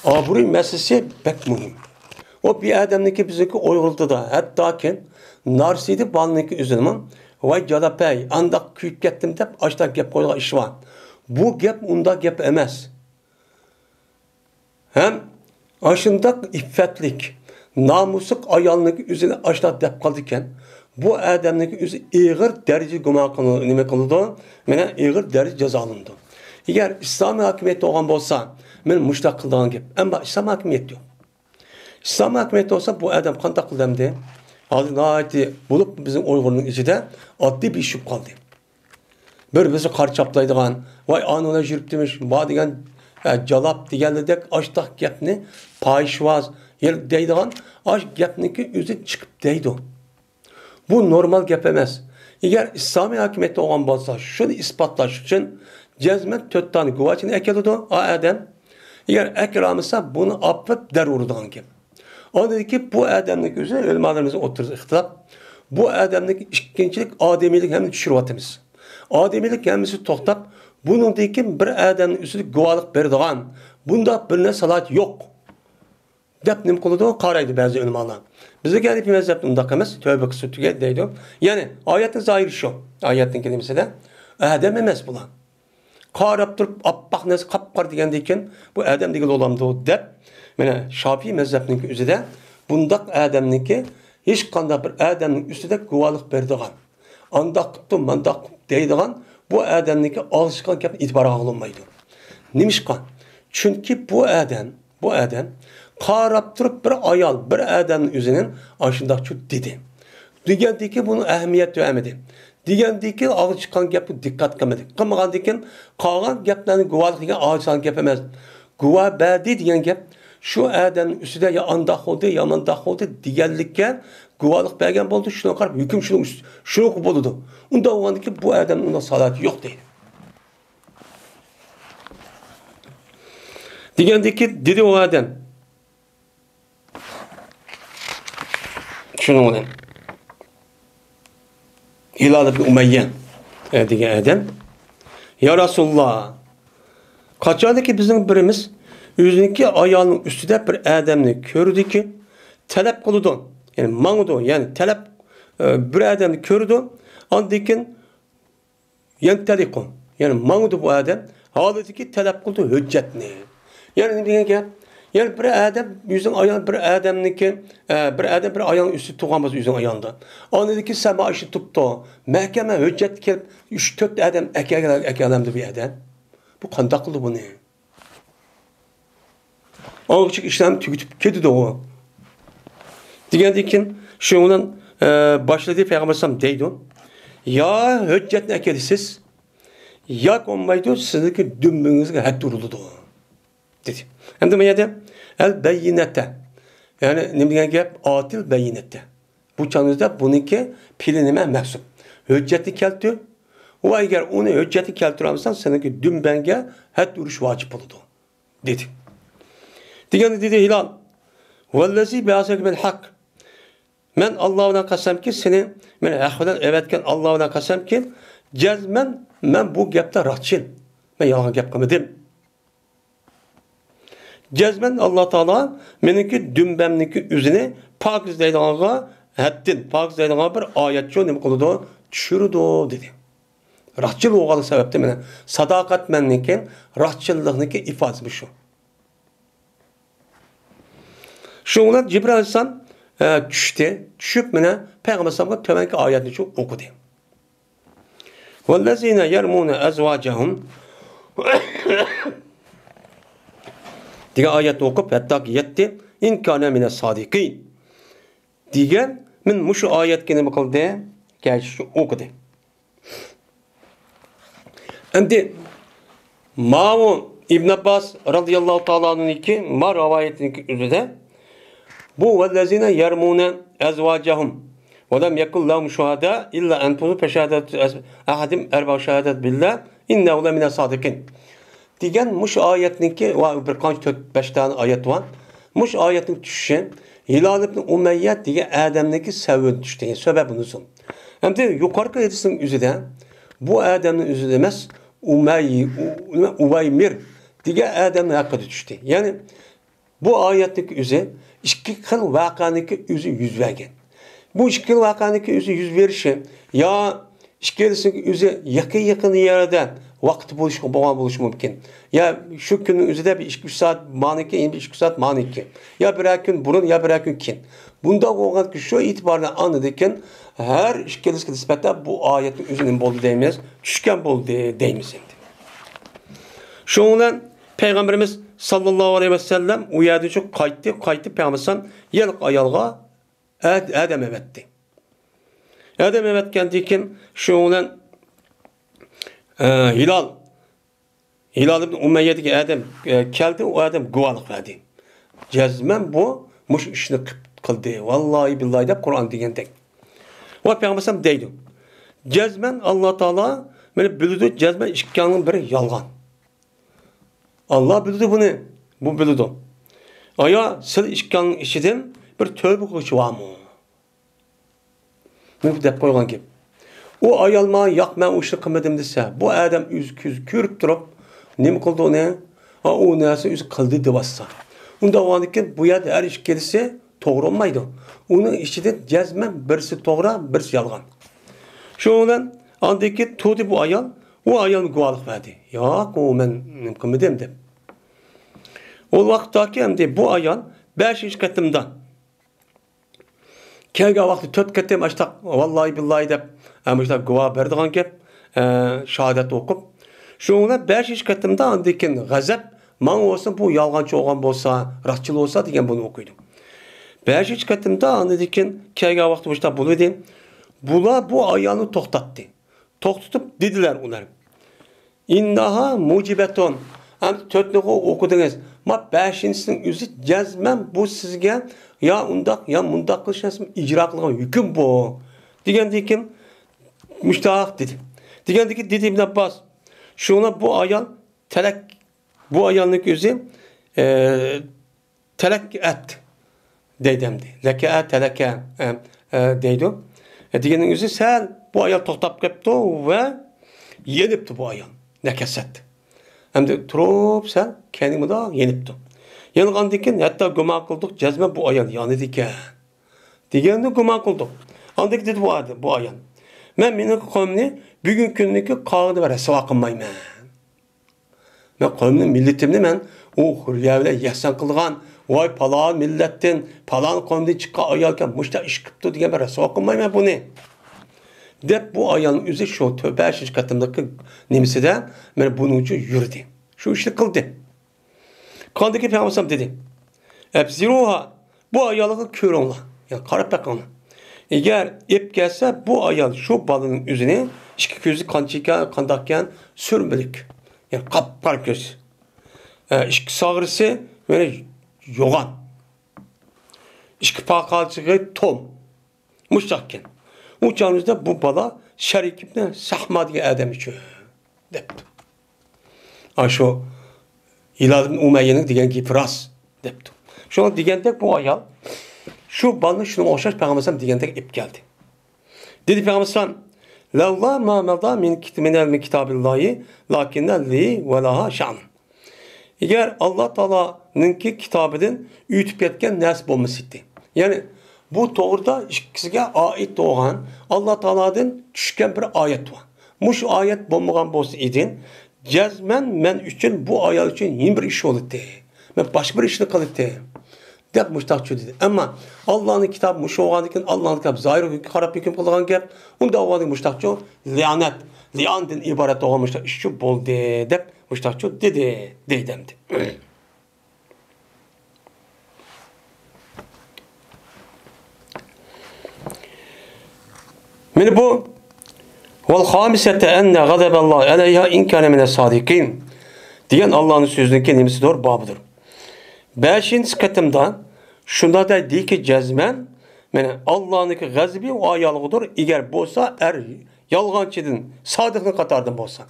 aburi meselesi pek mühim. O bir adamdaki bizdeki oyguldu da hatta ki narsidi balındaki üzülümün vay cadapay andak küyüp gettim dep açtak gep koyduğu iş var. Bu gep unda gep emez. Hem aşındak iffetlik, namusuk ayalındaki üzerine açtak dep kaldıkken bu adamdaki üzü ağır derece guma kılındı. Nime kılındı? Mene ağır derece cezalındı. Eğer İslam hakimiyeti olan olsa men müştak kıldığın gep. Ama İslam hakimiyeti yok. İslam hakimiyeti olsa bu adam kandak kıldım de Hazreti bulup bizim Uygur'un içinde adli bir iş kaldı. Bir bizi kar çaplaydıgan, vay anına jirip demiş, va degen calap digenledek açtak gepni payışvaz yer deydigan aş gepniki üzü çıkıp deydi. Bu normal gep emez. Eğer İslami hakimiyeti olan bolsa şunu ispatlaş için cezmet töttani guvaçını ekelidu o adam. Eğer ekramısa bunu affet der urdan gep. O dedi ki bu adamlık üzere ölümalarımızın oturduğu ihtilaf. Bu adamlık ikincilik ademilik hem düşürüvatımız. Ademilik hemisi toktap. Bunun dedi ki bir adamın üstü guvalık berdiğan. Bunda birine salat yok. Dep nim kılıdı karaydı bazı ölümalar. Bize gelip bir mezhep undakımız. Tövbe kısı tüket deydi. Yani ayetin zahiri şu. Ayetin kelimesi de. Adam emez bulan. Karap durup appaq nesi kapkar digendeyken bu adam digil olamdı o dep. Mene Şafii mezhebinin üzerinde bundak adamniki hiç kanda bir adamın üstüde guvalık berdiğan. Andak tuttu mandak deydiğan bu adamniki alışkan gep itibara alınmaydı. Nimişkan? Çünkü bu adam karap durup bir ayal bir adamın üzerinin aşındak çut dedi. Digendeki bunu ehemmiyet vermedi. Digendeki ağır çıkan gep dikkat kılmadı. Kılmagan diken kalan geplerini guvalık diken ağır çıkan gep emez. Guva bedi diyen gep şu adamın üstüde ya andak oldu ya mandak oldu digenlikken guvalık belgen oldu. Şuna karşı hüküm şunu kupoludu. Onda o ki bu adamın onda salatı yok değil. Digendeki dedi o adam. Şunu olan. Hilal ibn Umeyye diye adam. Ya Resulullah. Kaçardı ki bizim birimiz yüzündeki ayağının üstüde bir adamını gördü ki talep kılıdı. Yani mangudu yani talep bir adamını gördü. Andikin yentelikun. Yani mangudu bu adam. Halbuki ki talep kıldı hüccetni. Yani ne diyeyim yani bir adam yüzün ayağın bir adamniki bir adam bir ayağın üstü tuğamaz yüzün ayağında. Anladaki sema işi tuttu. Mahkeme hüccet kelip 3-4 adam ekelemdi bir adam. Bu kandaklı bu ne? Ağıçık işlem tüketip kedi de o. Digendikin şunun başladığı Peygamber sallam deydi. Ya hüccet ne kedisiz? Ya konmaydı sizdeki dümbünüzge het duruldu dedi. Hem de meyede el beyinette. Yani ne bileyim gep atil beyinette. Bu çanızda bununki pilinime mehsup. Hücceti keltü. O eğer onu hücceti keltüramsan seninki dümbenge het duruş vacip oldu dedi. Diğer dedi Hilal. Vellezi be'asek bil hak. Men Allah'ına kasem ki seni men ahvadan evetken Allah'ına kasem ki cezmen men bu gepte rahatçıl. Ben yalan gep kılmadım. Cezmen Allah Teala meniki dümbemniki üzüne pak izleydiğine ettin. Pak izleydiğine bir ayetçi ne kılıdı? Çürüdü dedi. Rahatçıl oğalı sebepte mene. Sadakat menniken rahatçıllığındaki ifadesi şu. Şunlar Cibril Aleyhisselam düştü. Düşüp mene Peygamber sallallahu tövenki ayetini çok okudu. وَالَّذ۪ينَ يَرْمُونَ اَزْوَاجَهُمْ diye ayet okup hatta ki yetti. İn kâne mine sadikin. Diye min şu ayet gene bakıldı. Gerçi okudu. Şimdi Mamu İbn Abbas radıyallahu ta'ala'nın iki ma rivayetinin üzerinde bu vellezine yermune ezvacahum ve lem yekul lahum şuhada illa enfusu feşahadet ahadim erba şehadet billah innehu le mine sadikin. Diyen muş ayetninki bir kaç 4-5 tane ayet var. Muş ayetin düşüşü Hilal ibn Umeyye diye Adem'deki sevgi düştü. Sebebini sun. Hem de yukarı edilsin üzerinde bu Adem'in üzerinde demez Uvaymir diye Adem'in hakkı düştü. Yani bu ayetteki üzerinde iki kıl vakaniki üzü yüz vergen. Bu iki kıl vakaniki üzü yüz verişi ya işkelisin üzü yakın yerden vakti buluş mümkün. Ya şu günün üzerinde bir 2-3 saat maniki, 2 saat maniki. Ya bir gün burun ya bir gün kin. Bunda olan ki şu itibarla anladıkken her işkelisine nispetle bu ayetin üzerinin bolu değmez. Düşken bolu değmez. Şundan Peygamberimiz sallallahu aleyhi ve sellem uyardı çok kayıttı Peygamberimiz yelk ayalga Adem evetti. Adem evetkendikin şundan Hilal ibn Umeyye'deki Adem geldi, o Adem guvalık verdi. Cezmen bu muş işini kıldı. Vallahi billahi de Kur'an diyendek. O Peygamber deydi. Cezmen Allah Teala beni bildi, cezmen işkanın biri yalgan. Allah bildi bunu. Bu bildi. Aya sil işkanın işidin bir tövbe kılışı var mı? Bunu dep koygan gibi. O ayalma yakma uşu kılmadım dese, bu adam yüz körüp durup ne kıldı onu? O neyse yüz kıldı devassa. Onda o anki bu yerde her iş gelirse doğru olmaydı. Onun işi cezmen birisi doğru, birisi yalgan. Şundan andaki tuğdu bu ayal, o ayal guvalık verdi. Ya o ben kılmadım de. O vakittaki hem de bu ayal 5. katımdan. Kelge vakti 4 katım açtık. Vallahi billahi de ama işte guva verdiğin ki şehadet okup şundan 5 katımda andikin gazap man olsun bu yalgancı olan bolsa, rastçıl olsa diyen bunu okuydum. 5 katımda andikin kelge vakti işte bunu dedim. Bula bu ayağını toktattı. Toktutup dediler onlar. İnnaha mucibeton. Hem 4'lüğü okudunuz. Ma 5'incisinin üzü cezmen bu sizge ya undak ya mundak kılışasın icra kılgan hüküm bu. Digendikin müştahak dedi. Digendikin dedi İbn Abbas. Şuna bu ayal telek bu ayalın üzü telek et deydemdi. Leke teleke deydi. Digenin üzü sen bu ayal toktap kepti ve yenipti bu ayal. Nekeset. Hem de turup sen kendimi daha yenipti. Yanıgan diken hatta güman kıldık cezme bu ayal yanı diken. Digeninde güman kıldık. Andaki dedi bu ayal. Ben benim kavmini bugün günlükü kağıdı var hesaba kılmayım. Ben kavminin milletimni ben o hürriyevle yehsen kılgan vay palan milletten palan kavmide çıkan ayalken müşte iş kıptı diye ben hesaba kılmayım bunu. Dep bu ayağın üzü şu 5. katındaki nimisi de ben bunun için yürüdü. Şu işi kıldı. Kandaki Peygamber dedi. Ebziruha bu ayağı kör onla. Yani karap bakanla. Eğer ip gelse bu ayal şu balının üzerine iki gözü kandakken sürmelik. Yani kapkar göz. İki sağrısı böyle yoğan. İki pakalcığı tom. Muştakken. Uçağımızda bu bala şerikimle sahma diye Adem içi depti. Şu Hilal ibn Umeyye'nin diyen gibi ras depti. Şu an diyentek bu ayal şu balını şunu oşaş Peygamber diyentek ip geldi. Dedi Peygamber Levla ma mada min kitabillahi lakinne li ve laha şan. Eğer Allah Teala'nın ki kitabının ütüp etken nasip olmasıydı. Yani bu doğruda ikisiga ait doğan Allah Teala'dan düşken bir ayet var. Muş ayet bulmagan bolsa idin, cezmen men üçün bu ayet üçün yeni bir iş oldu. Men başka bir işini kılıttı. dep muştaqçı dedi. Ama Allah'ın kitabı muş olgandan Allah'ın kitabı zahir qarab hüküm qilgan gap. Unda olgan muştaqçı liyanet, liyandan ibaret olgan muştaq işçi boldu dep muştaqçı dedi deydimdi. Men bu vel hamisete enne gazaballahu aleyha in kana min as-sadikin diyen Allah'ın sözündeki nimesi doğru babıdır. 5. katımda şunda da deyil ki cezmen Allah'ın gazbi o ayalğıdır. Eğer bolsa yalğançıdın, sadıqını qatardan bolsa.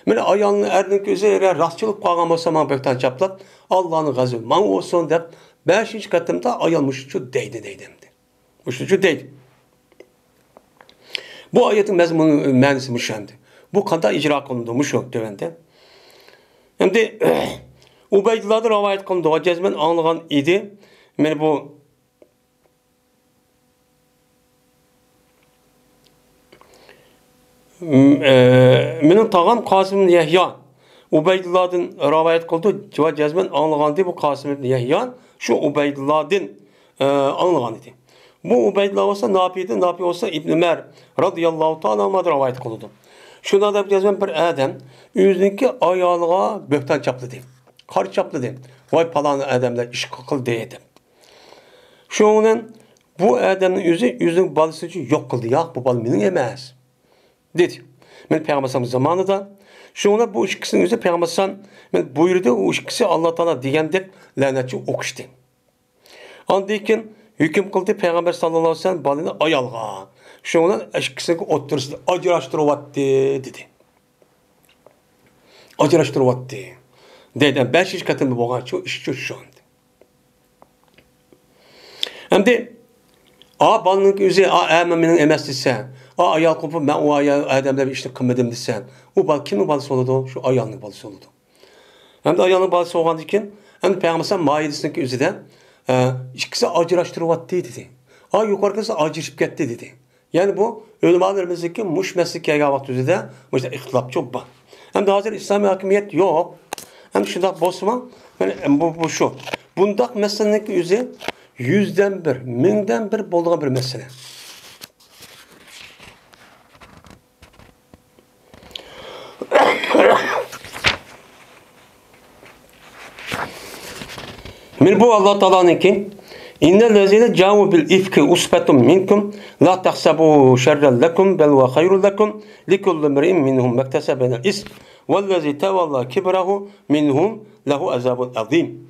Mene ayalını erinin gözü rastçılık qalğan bolsa man bektan çaplap Allah'ın gazbi man olsun dep 5. katımda ayalmışçı deydi. Muşçu deydi. Bu ayetin mezmunu mənisi müşəndi. Bu qanda icra qılındı muşu dövəndə. Hem de Ubeydullah'da rivayet qılındı. O cezmen anlığan idi. Men bu menin tağam Qasim ibn Yahya Ubeydullah'dan rivayet qıldı. O cezmen anlığan idi bu Qasim ibn Yahya şu Ubeydullah'dan anlığan idi. Bu Ubeydullah olsa ne yapıyordu? Ne yapıyor olsa İbn Ömer radıyallahu ta'ala anh'a rivayet kıldı. Şunda da cezmen bir adam yüzündeki ayalığa böhtan çapladı. Kar çapladı. Vay falan adamlar iş kıldı dedi. Şunun bu adamın yüzünün balısı yok kıldı. Ya bu balı benim emez. Dedi. Ben Peygamber zamanında şuna bu ikisinin yüzü Peygamber buyurdu. O ikisi Allah Teala degende lanetçi okuştu. Andayken hüküm kıldı Peygamber sallallahu aleyhi ve sellem balını ayalğa. Şundan ikisini otursun ajraştırıvattı dedi. Ajraştırıvattı. Dedi 5 katını boğan çok iş şu anda. Hem de balının yüzü ememinin emestiyse ayal kopup ben o adamla bir işte kımmedim desen. O bal kimin balısı oldu? Şu ayalının balısı oldu. Hem de ayalının balısı olan diken hem de Peygamber maidesindeki yüzüden ikisi ajraştırıvattı dedi. Yukarısı ajrışıp gitti dedi. Yani bu ölümalarımızdaki muş meslekiye vakti yüzüde bu işte ihtilaf çok var. Hem de hazır İslami hakimiyet yok. Hem şundak bozma bu şu. Bundak meselenin yüzü 100'den 1, 1000'den 1 bolduğun bir mesele. Men bu Allah Teala'nın ki İnnel lezine cavu bil ifki usbetum minkum la tahsabu şerren lekum bel ve hayrun lekum likulli mri'in minhum mektesebenel ism vellezi tevalla kibrahu minhum lehu azabun azim.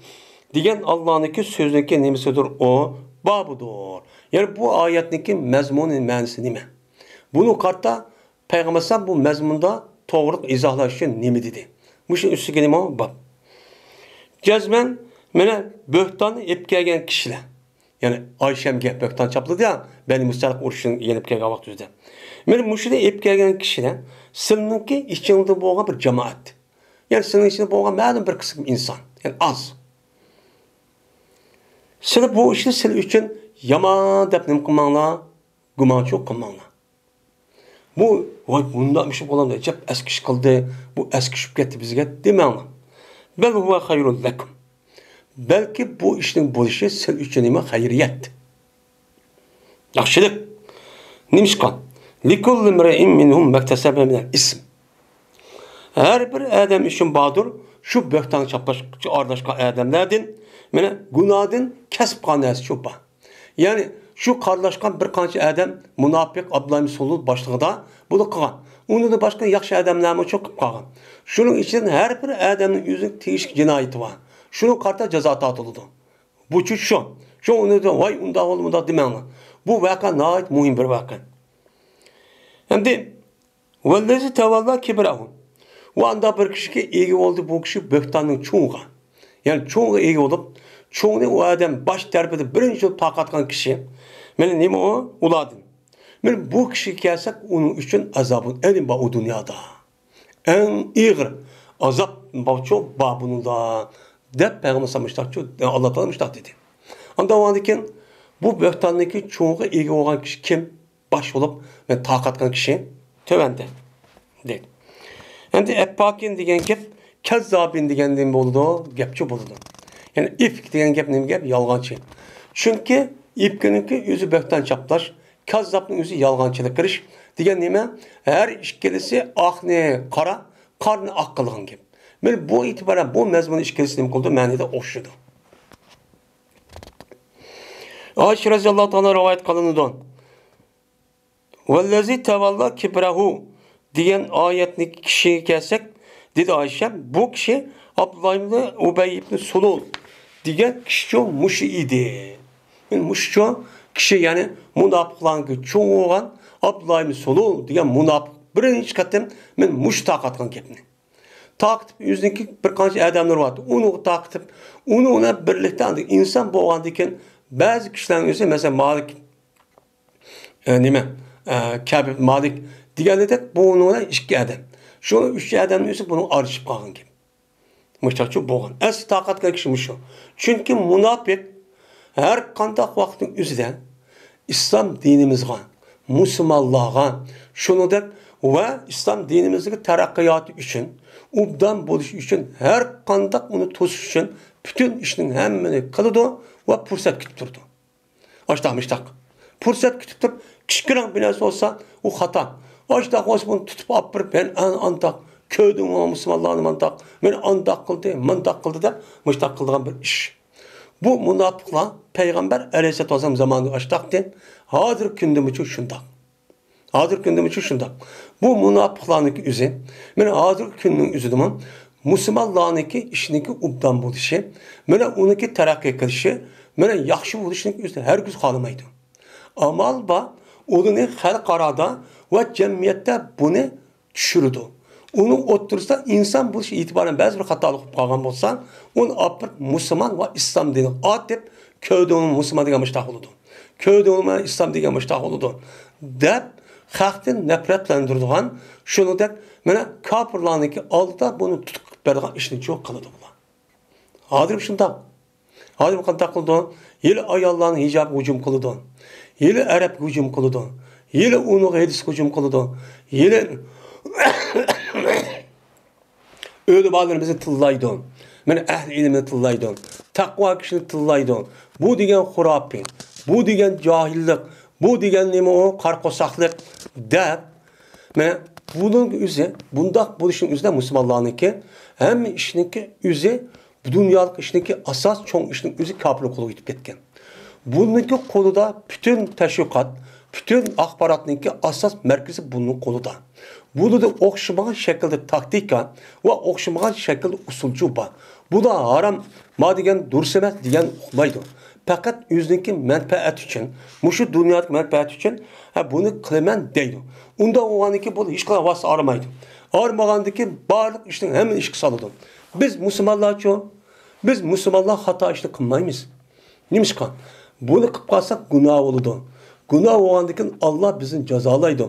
Diyen Allah'ın sözündeki nimesidir o babudur. Yani bu ayetteki mezmunun manisi nime? Bunu kartta Peygamber bu mezmunda doğruluk izahlaşın nime dedi. Bu işin üstü kelime o bab. Cezmen mene böhtanı ep kelgen kişiler. Yani Ayşem'ge böhtan çapladı ya benim müstahak uruşun yenip kelgen vakti yüzde. Mene müşide ep kelgen kişiler sınınki içinde boğan bir cemaat. Yani sının içinde boğan məlum bir kısım insan. Yani az. Sını bu işi sıl için yaman dep nim kılmanla guman çok kılmanla. Bu vay bunda bir şey olan da cep eskiş kıldı. Bu eskişip gitti bizge demeğine. Bel huve hayrun lekum. Belki bu işin buluşu sen üçünüme hayriyet. Yaxşılık. Nimişkan. Likulli mre'in minhum mektesebe minel ism. Her bir adam için badur şu böhtan çaplaşıcı ardaşka adamlardan mene günahın kesip kanesi çopa. Yani şu kardeşkan bir kançı adam münafık Abdullah Solul başlığında bunu kılan. Onu da başka yaxşı adamlarımı çok kılan. Şunun için her bir adamın yüzün teyişik cinayeti var. Şunun karta ceza tatılıdı. Bu şu. Şu onu da vay unda olmadı demeğine. Bu vaka nahit mühim bir vaka. Hem de vellezi tevalla kibrahu. O anda bir kişi ki iyi oldu bu kişi böhtanın çoğuna. Yani çoğuna iyi olup çoğunu o adam baş terpede birinci takatkan kişi. Mene neymi o? Uladın. Mene bu kişi gelsek onun için azabın en o dünyada. En ağır azap çok babının da dep Peygamber samışlar çok Allah tanımışlar dedi. Anda o andiken bu böhtandaki çoğuna iyi olan kişi kim? Baş olup ve takatkan kişi tövende dedi. Hem de Ebbakin degen gep kezzabin degen oldu, gepçi buldu. Yani ifk degan gap nima gap? Yolg'onchi. Chunki ifkiniki o'zi bo'xton chaplash, kazzobning o'zi yolg'onchilik qilish degan nima? Har ikkilisi oqni qora, qorni oq qilgan gap. Men bu itiboran bu mazmun ikkilisi nima qildi? Ma'noda o'xshadi. Ayşe radhiyallohu ta'ala rivoyat qilinadi. Vallazi tavalla kibrahu degan oyatni kishiga kelsak, dedi Ayşe, bu kishi Abdullah ibn Ubay ibn Sulul degan kishi mushi edi. Men mushi kishi ya'ni munofiqlarga cho'ng bo'lgan Abdullah ibn Sulul degan munofiq birinchi qatim men mush taqatgan gapni. Taqtib o'ziniki bir qancha odamlar bor. Uni taqtib, uni birlikda inson bo'lgandan keyin ba'zi kishilarning o'zi masalan Malik Kabi Malik deganidek bu uni ikki odam. Shu uch odamning o'zi buni arishib qolgan gap. Mushtachu bo'lgan. Asli taqatga kishi shu. Chunki munofiq har qanday vaqtning o'zida islom dinimizga, musulmonlarga shuningdek va islom dinimizning taraqqiyoti uchun, obdan bo'lish uchun har qanday uni to'sish uchun bütün ishning hammani qiladi va fursat kutib turdi. Ashtaq. Fursat kutib turib, kichkina binosi olsa, u xato. Ashtaq o'smon tutib olib bir ben antaq ko'dim musulmonlarni mantaq, men antaq qildi deb mushtaq qilgan bir ish. Bu munofiqlar payg'ambar alayhisolom zamonida ashtaqdi. Hozir kundimizcha shundoq. Bu munofiqlarning o'zi, men hozir kunning o'zida musulmonlarniki ishniki obdan bo'lishi, mana uniki taraqqiy qilishi, mana yaxshi bo'lishini o'zi hargiz xohlamaydi. Amal ba uni xalqarada va jamiyatda buni tushirdi. Uni o'ttirsa inson bo'lish e'tiboran ba'zi bir xatolik qilib qolgan bo'lsa, uni opir musulmon va islom dini ot deb ko'doni musulmon degan mushtaq bo'ladi. Ko'doni islom degan mushtaq bo'ladi. Deb xalqni nafratlantiradigan, shuningdek mana kofirlarniki oldida buni tutib bergan ishni yo'q qiladi bular. Hozir shunday. Hozir qanday qildi? Yili ayollarni hijob hujum qildi. Yili arab hujum qildi. Yili uni hadis hujum qildi. Yili öyle bağlarımızı tıllaydı. Men ehli ilmini tıllaydı. Takva kişini tıllaydı. Bu degen hurapi, bu degen cahillik, bu degen nima o qarqosaqlik deb men bunun üzü, bundaq buluşun üzündə musulmonlarniki hem işiniki üzü bu dunyolik işiniki asas çoğ işinin üzü kafirlik qolup gitip ketken. Bununki qoluda bütün təşviqat, bütün axbaratniki asas merkezi bunun qoluda. Bunu da o'xshamagan shaklda taktika va o'xshamagan shaklda usulchi bor. Bu da haram ma degan durus emas degan uqmaydi. Faqat o'ziniki manfaat uchun, mushu dunyolik manfaat uchun buni qilaman deydi. Unda o'g'aniki bu hech qanday vas aramaydi. Armagandiki barliq ishning hammani ishga soladi. Biz musulmonlar xato ishni qilmaymiz. Nimishqa? Buni qilib qolsak gunoh bo'ladi. Gunoh bo'lgandan keyin Alloh bizni jazolaydi.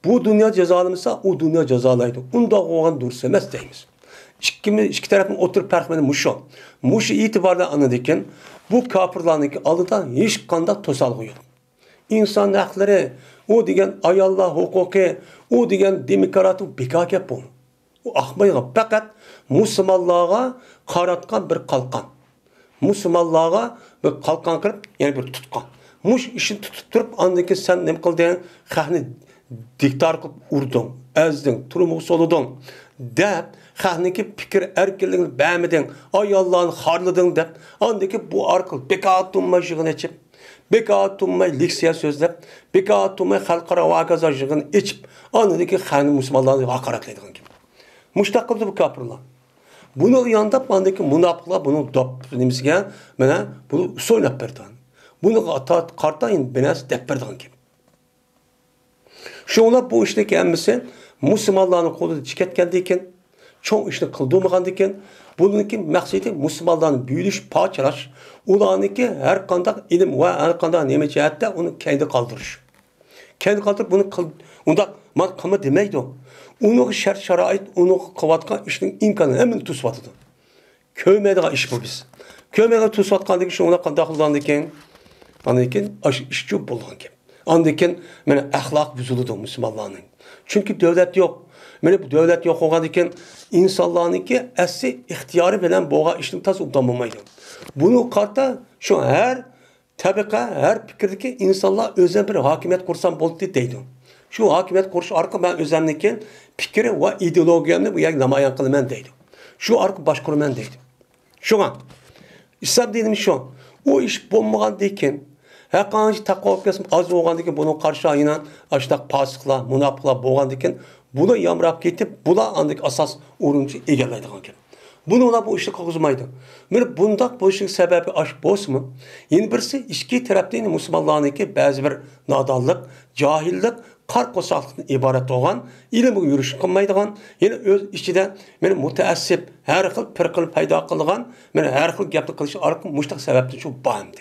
Bu dünya cezalamasa o dünya cezalaydı. Unda oğan dursa emas deymiz. İki tarafın oturup farkmeni muşu. Muşu itibarla anladıkken bu kafirlarniki alıdan hiç kanda tosalgı yok. İnsan hakları, o degen ayallah hukuki, o degen demokratik bekak yap bu. O akmayga fakat Müslümanlığa qaratkan bir kalkan. Müslümanlığa bir kalkan kırıp yani bir tutkan. Muş işini tutup durup andaki sen ne kıldın? Xahni diktar qilib urding, azding, turmuq soluding deb, xalqniki fikr erkinligini bermeding, ayollarni xorlading deb, andaki bu orqali bekat tummay yig'in ichib, bekat tummay leksiya so'zlab, bekat tummay xalqaro vaqaza yig'in ichib, andaki xalq musulmonlarni haqoratlaydigan gibi. Mushtaq qildi bu kofirlar. Buni yondab andaki munofiqlar buni dop nimasiga mana buni so'ylab berdi. Buni qartayin binas deb berdigan gibi. Şoňla bu işdeki hemmisi musulmonlarning qo'lida chikatgandikin, cho'ng ishni qildirmagandikin, buningki maqsadi musulmonlarni büyüliş, parçalash, ularniki har qanday ilm va har qanday nima jihatda uni kayda qoldirish. Kayda qoldirib buni unda men qilma demaydi. Uni shart sharoit, uni qilayotgan ishning imkonini hamma to'sib ko'maydigan ish bu biz. Ko'maydigan to'sayotgandiki shunga qanday qilgandikin, anikin ishchi bo'lgan gap. Andikin meni ahlak buzuludu Müslümanların. Çünkü devlet yok. Mene bu devlet yok olgan iken insanlarınki asli ihtiyarı bilen boğa işini tas utanmamaydı. Bunu karta şu her tabaka, her fikirdeki insanlar özel bir hakimiyet kursan boldu deydi. Şu hakimiyet kuruşu arka ben özellikken fikri ve ideologiyamni bu yak namayan kılmen deydi. Şu arka başkurumen deydi. Şu an İslam dinimiz şu an. O iş bulmagan deyken her kanıcı takva okuyasım az olgan deyken bunun karşı ayınan açtak pasıkla, münafıkla boğan deyken buna yamrap getip bula andık asas uruncu egelaydı kanken. Bunu ona bu işi kızmaydı. Böyle bundak bu işin sebebi aşk boz mu? Yeni birisi iki taraftan Müslümanlarınki bazı bir nadallık, cahillik, karkosallıktan ibaret olan, ilim yürüyüş kılmaydıgan, yine öz içiden beni müteessip, her xil pırkıl payda kılgan, beni her xil gapni kılışı arka muştak sebepten çok bağımdı.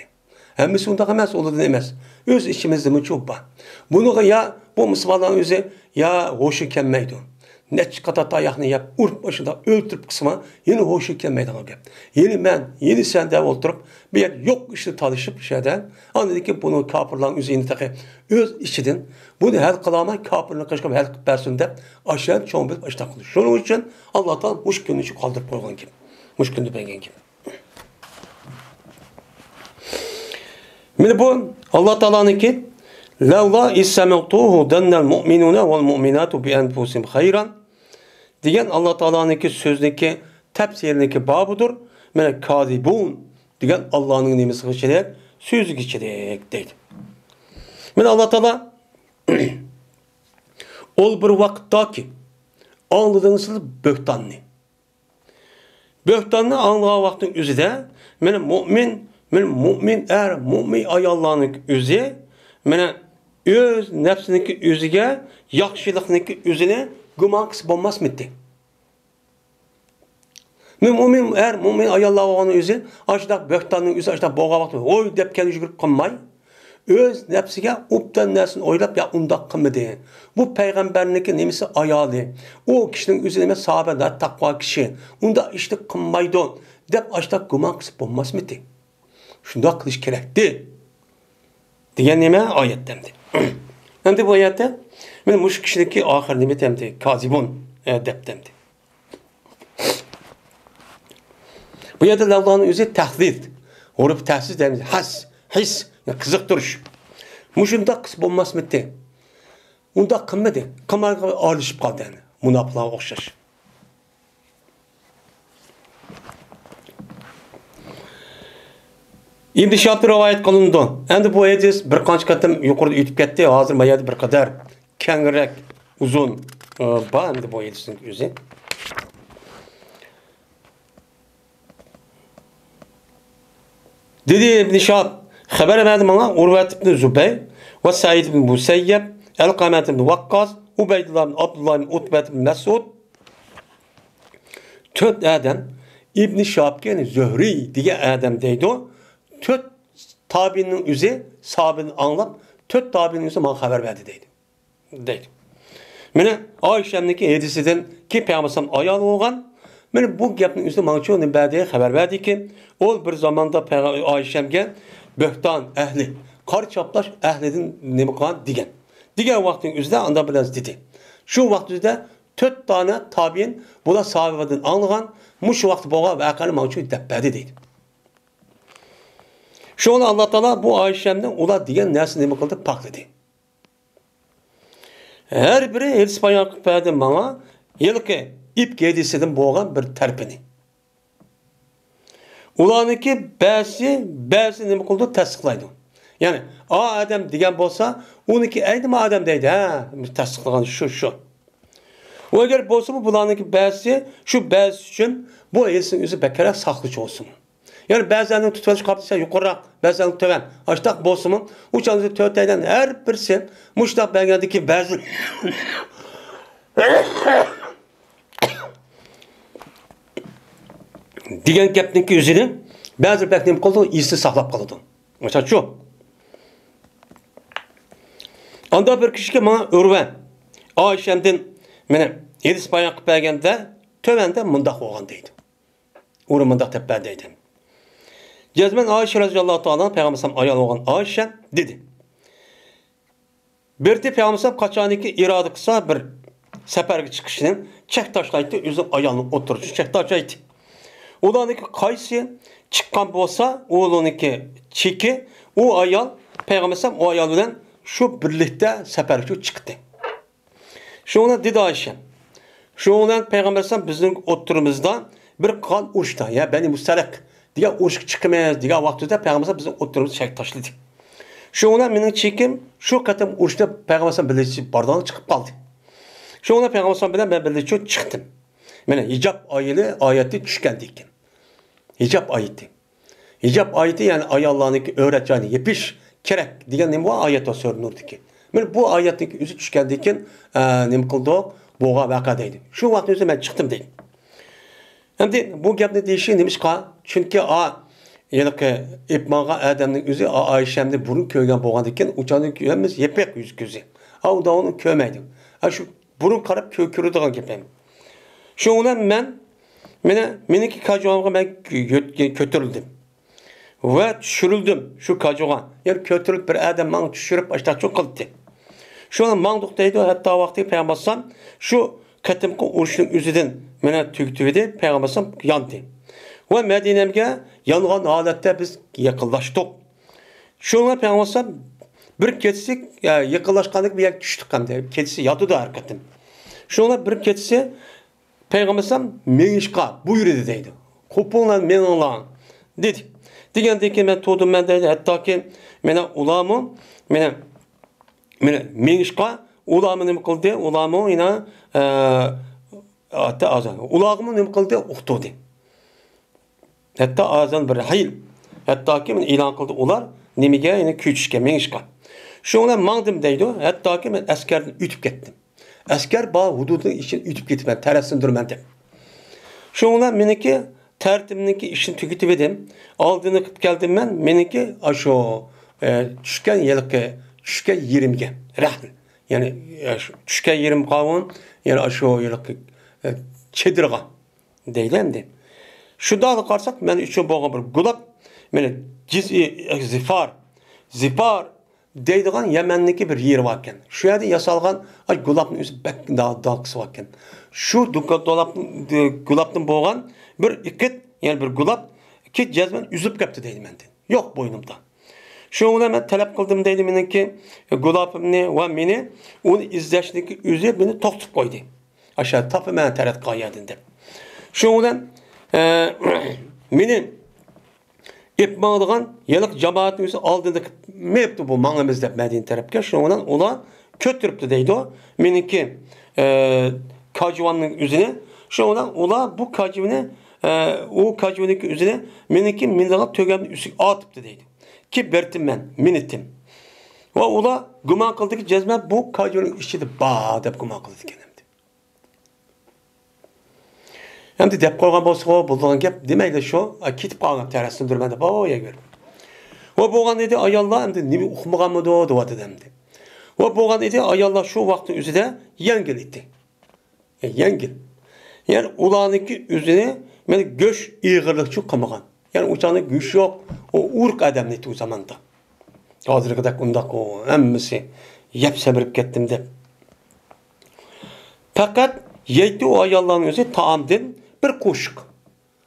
Hem undaq emas, oladan emas. Öz içimizde mi çok bağım. Bunu ya bu Müslümanların özü ya hoşu kelmeydi. Neç kata ayağını yap, urp başında öldürüp kısma, yine hoşu kelmeydi. Yeni ben, yeni sen de oturup, bir yer yok işte tanışıp şeyden, anladı ki bunu kapırların üzerine takı, öz içiden, bunu her kılama kapırını kaşkım her personde aşağı çoğun bir başta kılır. Şunun için Allah'tan muşkünü şu kaldırıp koygan gibi. Muşkünü bengen gibi. Şimdi bu Allah Teala'nın ki "Levla issemektuhu dennel mu'minuna vel mu'minatu bi enfusim hayran" diyen Allah Teala'nın ki sözdeki tefsirindeki babıdır. Mene kadibun diyen Allah'ın nimesi geçerek sözü geçerek deydi. Mene Allah Teala ol bir vakitta ki anladığınız böhtanlı. Böhtanlı anladığı vaktin üzerinde mene mümin eğer mümin ayallarının özü mene öz nefsindeki özüge yakşılıkındaki özüne güman kısıp olmaz mıydı? Mümin eğer mümin ayallar olan özü aşağıda böhtanın özü aşağıda boğa vakti oy dep kendi yügürüp kılmay öz nefsige uptan nesini oylap ya unda kılmadı. Bu peygamberindeki nemisi ayalı. O kişinin özüne sahabeler takva kişi. Unda işte kılmaydı. Dep aşağıda güman kısıp olmaz mıydı? Şunda kılış gerekti. Diyen neme ayettemdi. Hem de bu ayette benim şu kişideki ahir nimetemdi. Kazibun deptemdi. Bu ayette Allah'ın özü tahdid. Orup tahsis demez. His. Yani kızık duruş. Muşunda kısıp olmaz mıydı? Onda kılmadı. Kılmadı alışıp kaldı yani. Münafıklığa okşaş. İbn Şahab'da rivayet kılındı. Endi bu hadis bir qancha qatam yuqorida o'tib ketdi. Hozir bu yerda bir qadar kengroq, uzun bor endi bu hadisning o'zi. Dedi İbn Şahab, xabar berdi menga Urvat ibn Zubay va Said ibn Musayyab, Al-Qamat ibn Waqqas, Ubaydullah ibn Abdullah ibn Utbat ibn Mas'ud. Dört adam İbn Şahabga yani Zühri degan adam deydi o. Tört tabiinin üzeri sahabini anlap, tört tabiinin üzeri bana haber verdi deydi. Mene Ayşem'deki hadisinden ki Peygamber ayal olgan, mene bu gapning üzeri bana çoğunun badiye haber verdi ki, o bir zamanda Ayşem'ge böhtan ehli, kar çaplaş ehlidin nemi kılan digen. Digen vaktin üzerinde anda biraz dedi. Şu vaktimizde tört tane tabiin bula sahabeden anlayan, şu vakti boğa ve akalı bana çoğun deppedi deydi. Şu an Allah Teala bu Ayşem'den ula diyen nesini mi kıldı? Pakladı. Her biri el spayak verdi bana yılki ip gedisinden boğan bir terpini. Ulanınki bazı ne mi kıldı? Tasdiklaydı. Yani Adem diyen bolsa onunki aynı mı Adem deydi? Tasdiklayan şu. O eğer bolsa bu bulanınki bazı şu bazı için bu elsin yüzü bekara saklıç olsun. Yani bazılarının tutuluş kapısı yukarı, bazılarının töven. Açtak bozumun, uçağınızı töteyden her birisi, muştak belgedeki bazı diyen gapniki yüzünü, bazı beklenim kaldı, iyisi saklap kaldı. Mesela şu. Anda bir kişi ki bana örven, Ayşem'den, benim, Edis bayan belgende, tövende mındak olgan deydi. Uğru mındak tepperdeydi. Cezmen Ayşe radıyallahu ta'ala Peygamber ayal olan Ayşe dedi. Bir de Peygamber kaçaniki iradı kısa bir seferge çıkışının çek taşlaydı, özü ayağının oturucu çek taşlaydı. Olaniki kaysi çıkan bolsa, olaniki çeki, o ayal, Peygambersem o ayal bilen şu birlikte seferge çıktı. Şuna dedi Ayşe. Şuna Peygambersem bizim oturumuzda bir kan uçta, ya beni mustalak diye uçuk çıkmaz diye vaxtda Peygambersem bizim oturumuz çek taşladı. Şuna menin çekim şu katım uçta Peygambersem birleşip bardağına çıkıp kaldı. Şuna Peygambersem bilen ben birleşip çıktım. Mene hicap ayeti düşkendikin. Hicap ayeti. Hicap ayeti yani ayallah'ın öğreteceğini yepiş kerek diyen bu ayette sorunurdu ki. Men bu ayetteki üzü düşkendikin nim kıldı boğa vakadaydı. Şu vakti üzü ben çıktım deyim. Hem bu gapni deyişi neymiş ka? Çünkü yani ki İpmağa Adem'nin üzü Ayşem'de burun köygen boğandikken uçanın köyemiz yepek yüz gözü. O da onu köymeydi. Şu burun karıp kökürü dağı gepeyim. Şu olan meniki kacığa ben kötürüldüm. Ve düşürüldüm şu kacığa. Yani kötürüp bir adam bana düşürüp açta çok kıldı. Şu an mağduktaydı hatta vakti Peygambersem şu katimki uruşun üzüden mene tüktüydü Peygambersem yandı. Ve Medine'mge yanğan halette biz yakınlaştık. Şu an Peygambersem bir keçisi yakınlaşkanlık bir yer düştük hem de. Keçisi yadı da harikatim. Şu an bir keçisi Peygambersem menişka buyurdu deydi. Kupunla menonlan dedi. Degende ki men todum men deydi. Hatta ki mene ulamı mene menişka ulamı nima qildi? Ulamı yine hatta azan. Ulagımı nima qildi? Uqtudi. Hatta azan bir hayl. Hatta ki men e'lon qildi ular nimaga yine küçüşke menişka. Şuna mangdim deydi. Hatta ki men askardan ütüp ketdim. Asker bağ hududun için ütüp ketip ben terasını durman deb. Şuna meniki tertibiniki işini tüketip edim. Aldığını kıp geldim ben. Meniki aşo düşken yılıkı düşken 20'ge. Rahl. Yani düşken 20 kavun yani aşo yılıkı çedirga deyilem de. Şu dağlı karsak ben üçün boğan bir gulap meni zifar deydiğen Yemen'deki bir yer varken. Şu yerde yasalgan gulapın üstü bek dağlısı varken. Şu gulapın boğan bir ikit yani bir gulap ikit cezmen üzüp kaptı deydim ben de. Yok boynumda. Şu ona ben talep kıldım deydim benim ki gulapımni ve meni onu izleşteki üzü beni toktup koydu. Aşağı tapı ben teret kayadın de. Şu ona meni İpmağdığın yıllık cemaatin üzü aldığındaki meyipti bu mağımızda Medine tarafka. Şu ona ola kötürüptü deydi o. Meniki kacıvanın üzerine. Şu ona ola bu kacıvanı o kacıvanın üzerine meniki mindağa tögemin üstü atıptı deydi. Ki bertim ben minitim. Ve ola güman kıldı ki cezme bu kacıvanın işçiydi. Bağ deyip güman kıldı kendimdi. Hem de dep koygan bolsa o bulduğun gep demeydi şu kitip kalgan terasını durmanda babaya görüp. O boğan dedi ayallah hem de nimi uxmagan mı doğu demdi. O boğan dedi ayallah şu vaktin üzerinde yengil etti. Yengil. Yani ulanıki üzerine ben göç iğirlik çok kamagan. Yani uçanın güç yok. O urk adam neydi o zamanda. Hazırlıkta kundak o emmisi yep semirip kettim de. Fakat yeydi o ayallahın özü taamdın bir kuşuk.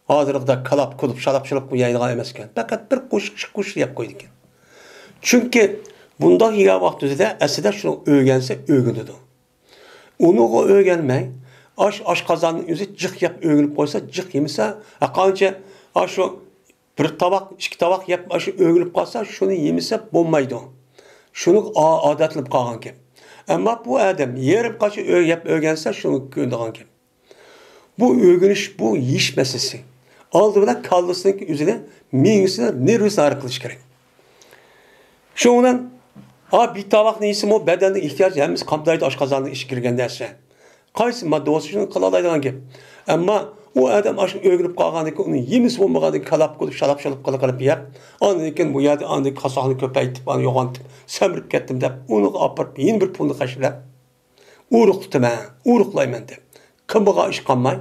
Hazırlıkta kalap kulup şalap bu yayılgan emesken. Fakat bir kuş yap koyduk. Çünkü bunda hiya vakti üzerinde eside şunu öğrense öğrenirdi. Onu o öğrenmeyi aş kazanın üzerinde cık yap öğrenip koysa cık yemişse kanca şu bir tabak, iki tabak yap aşı öğrenip kalsa şunu yemişse bulmaydı. Şunu adetlenip kalgan ki. Ama bu adam yerim kaçı yap öğrense şunu göndergan ki. Bu öğreniş, bu yiyiş meselesi. Aldığında kallısının üzerine mingisine nervüs ağrı kılıç gerek. Şu ondan bir tabak neyse o bedende ihtiyaç yalnız kampdaydı aşkazanlığı iş girgen derse. Kaysı madde olsa şunu kalalaydan gibi. Ama o adam aşkı öğrenip kalgandaki onu yemiş olmadığı kalap kılıp şalap kalıp yap. Anlayken bu yerde anlayık kasağını köpeytip, anı yoğantip, sömürüp kettim de onu apırıp yeni bir pulunu kaşırap. Uğruqlayman de. Kımığa iş kalmay.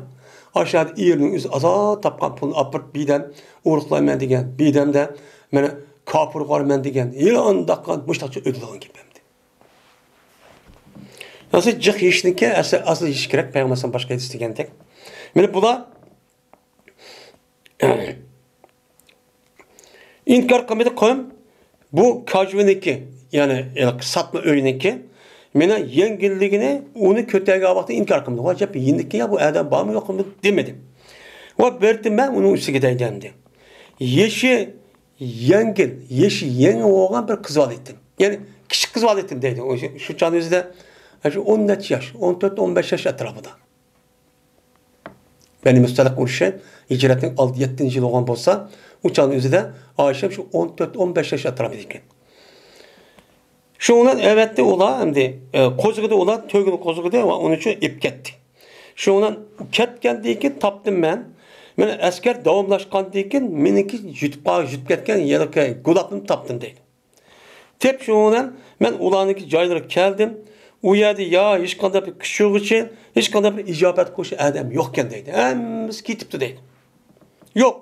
Aşağıda iyerinin üzü azat tapkan pulunu apırıp bidem uğruqlayman degen. Bidem de mene kapır varman degen. İlan dakkan müştakçı ödülüğün gibi. Nasıl cık yiyişniki asıl yiyiş gerek. Peygamber'den başka istegendek. Mene bula inkar kılmadı koyum. Bu kajveniki yani satma öğüneki mene yengilligini onu kötüge vakti inkar kılmadı. Acaba yendiki ya bu adam var mı yok mu demedim. Ve berdim ben onun üstüne gideydim. Yeşi yengil, yeşi yeni olan bir kız ettim. Yani küçük kız ettim deydi. Şu çağın yüzde 14 yaş, 14-15 yaş etrafında. Benim müstelak urşen, hicretin 6-7. yılı olan olsa, o çağın yüzde Ayşem şu 14-15 yaş etrafındayken. Şu onun evet de ola, hem de kozgu da ola, tögünü kozgu da onun için ip gitti. Şu onun ketgendiyken taptım ben. Men asker davamlaşkandayken meniki jutip ketken yelke gulapını taptım deydi. Tep şundan men ulaniki joylarga keldim. U yerda ya hech qanday bir kishig'ichi, hech qanday bir ijobat qilish adam yo'q ekan deydi. Hammasi ketibdi deydi. Yo'q.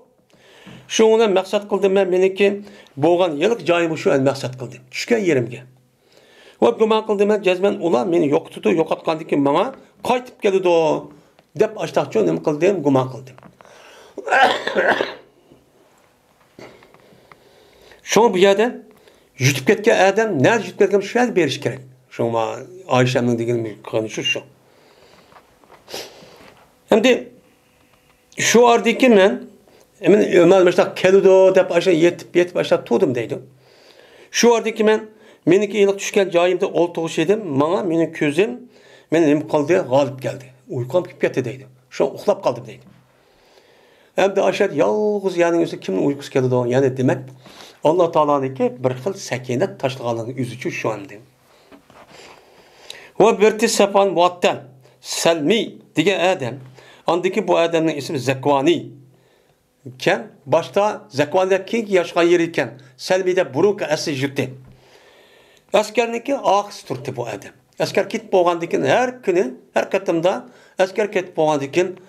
Shundan maqsad qildim men meniki bo'lgan yillik joyimni shu maqsad qildim. Tushgan yerimga. Va gumon qildim men jazman ular meni yo'qotdi, yo'qotgandan keyin menga qaytib keldi deb ashtaqcha nima qildim, gumon qildim. Şu bu yerda yutib ketgan adam, nerede yutib ketgan shu yerda berish kerak. Shunga Oyshamning degan qoni shu. Endi shu ordiki men mana keldi deb asha yetib asha turdim deydi. Shu ordiki meniki iliq tushgan joyimda o'ltig'ish edim. Menga mening ko'zim meni nima qildi? G'olib keldi. Uyqum kelib ketdi deydi. Shu uxlab qoldim deydi. Hem de aşağı yalğız yani üstü kimin uykusu geldi o yani demek Allah Teala'nınki bir xil sakinet taşlığanlığın üzücü şu anda. Ve bir sepan muattal Selmi diye adam. Andaki bu adamın ismi Zekvani. Ken başta Zekvani'de kim yaşayan yeriyken Selmi'de buruk asıl jüpti. Askerniki ağız turtu bu adam. Asker kit boğandikin her günü her katımda asker kit boğandikin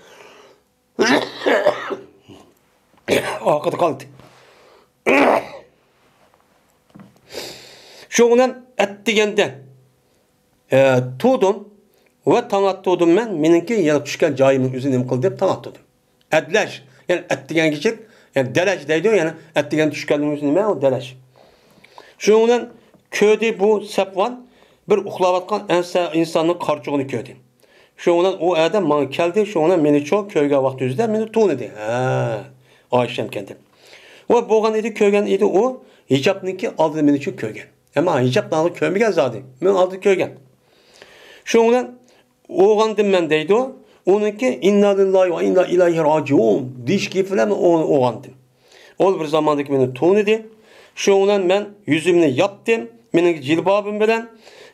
Akıdı kaldı. Şundan ettigende tudum ve tanat tudum ben meninki yanıp düşken cayımın üzerine kıldı dep tanat tudum. Edleş yani ettigen geçip yani deleş deydi yani ettigen düşkenliğin üzerine o deleş. Şundan köyde bu sepvan bir uxlavatkan insanın karçığını köyde. Şundan o adam bana geldi, şundan meni çok köyge vakti yüzde meni tuğun idi. Ayşem kendim. O boğan idi, köygen idi o, hicapniki aldı meni çok köygen. Ama hicap nalı köymegen zaten. Men aldı köygen. Şundan oğandım ben deydi o, onunki inna lillahi ve inna ilahi raciun diş kifile mi oğandım. O bir zamandaki meni tuğun idi. Şundan ben yüzümünü yaptım, menin cilbabım bilen.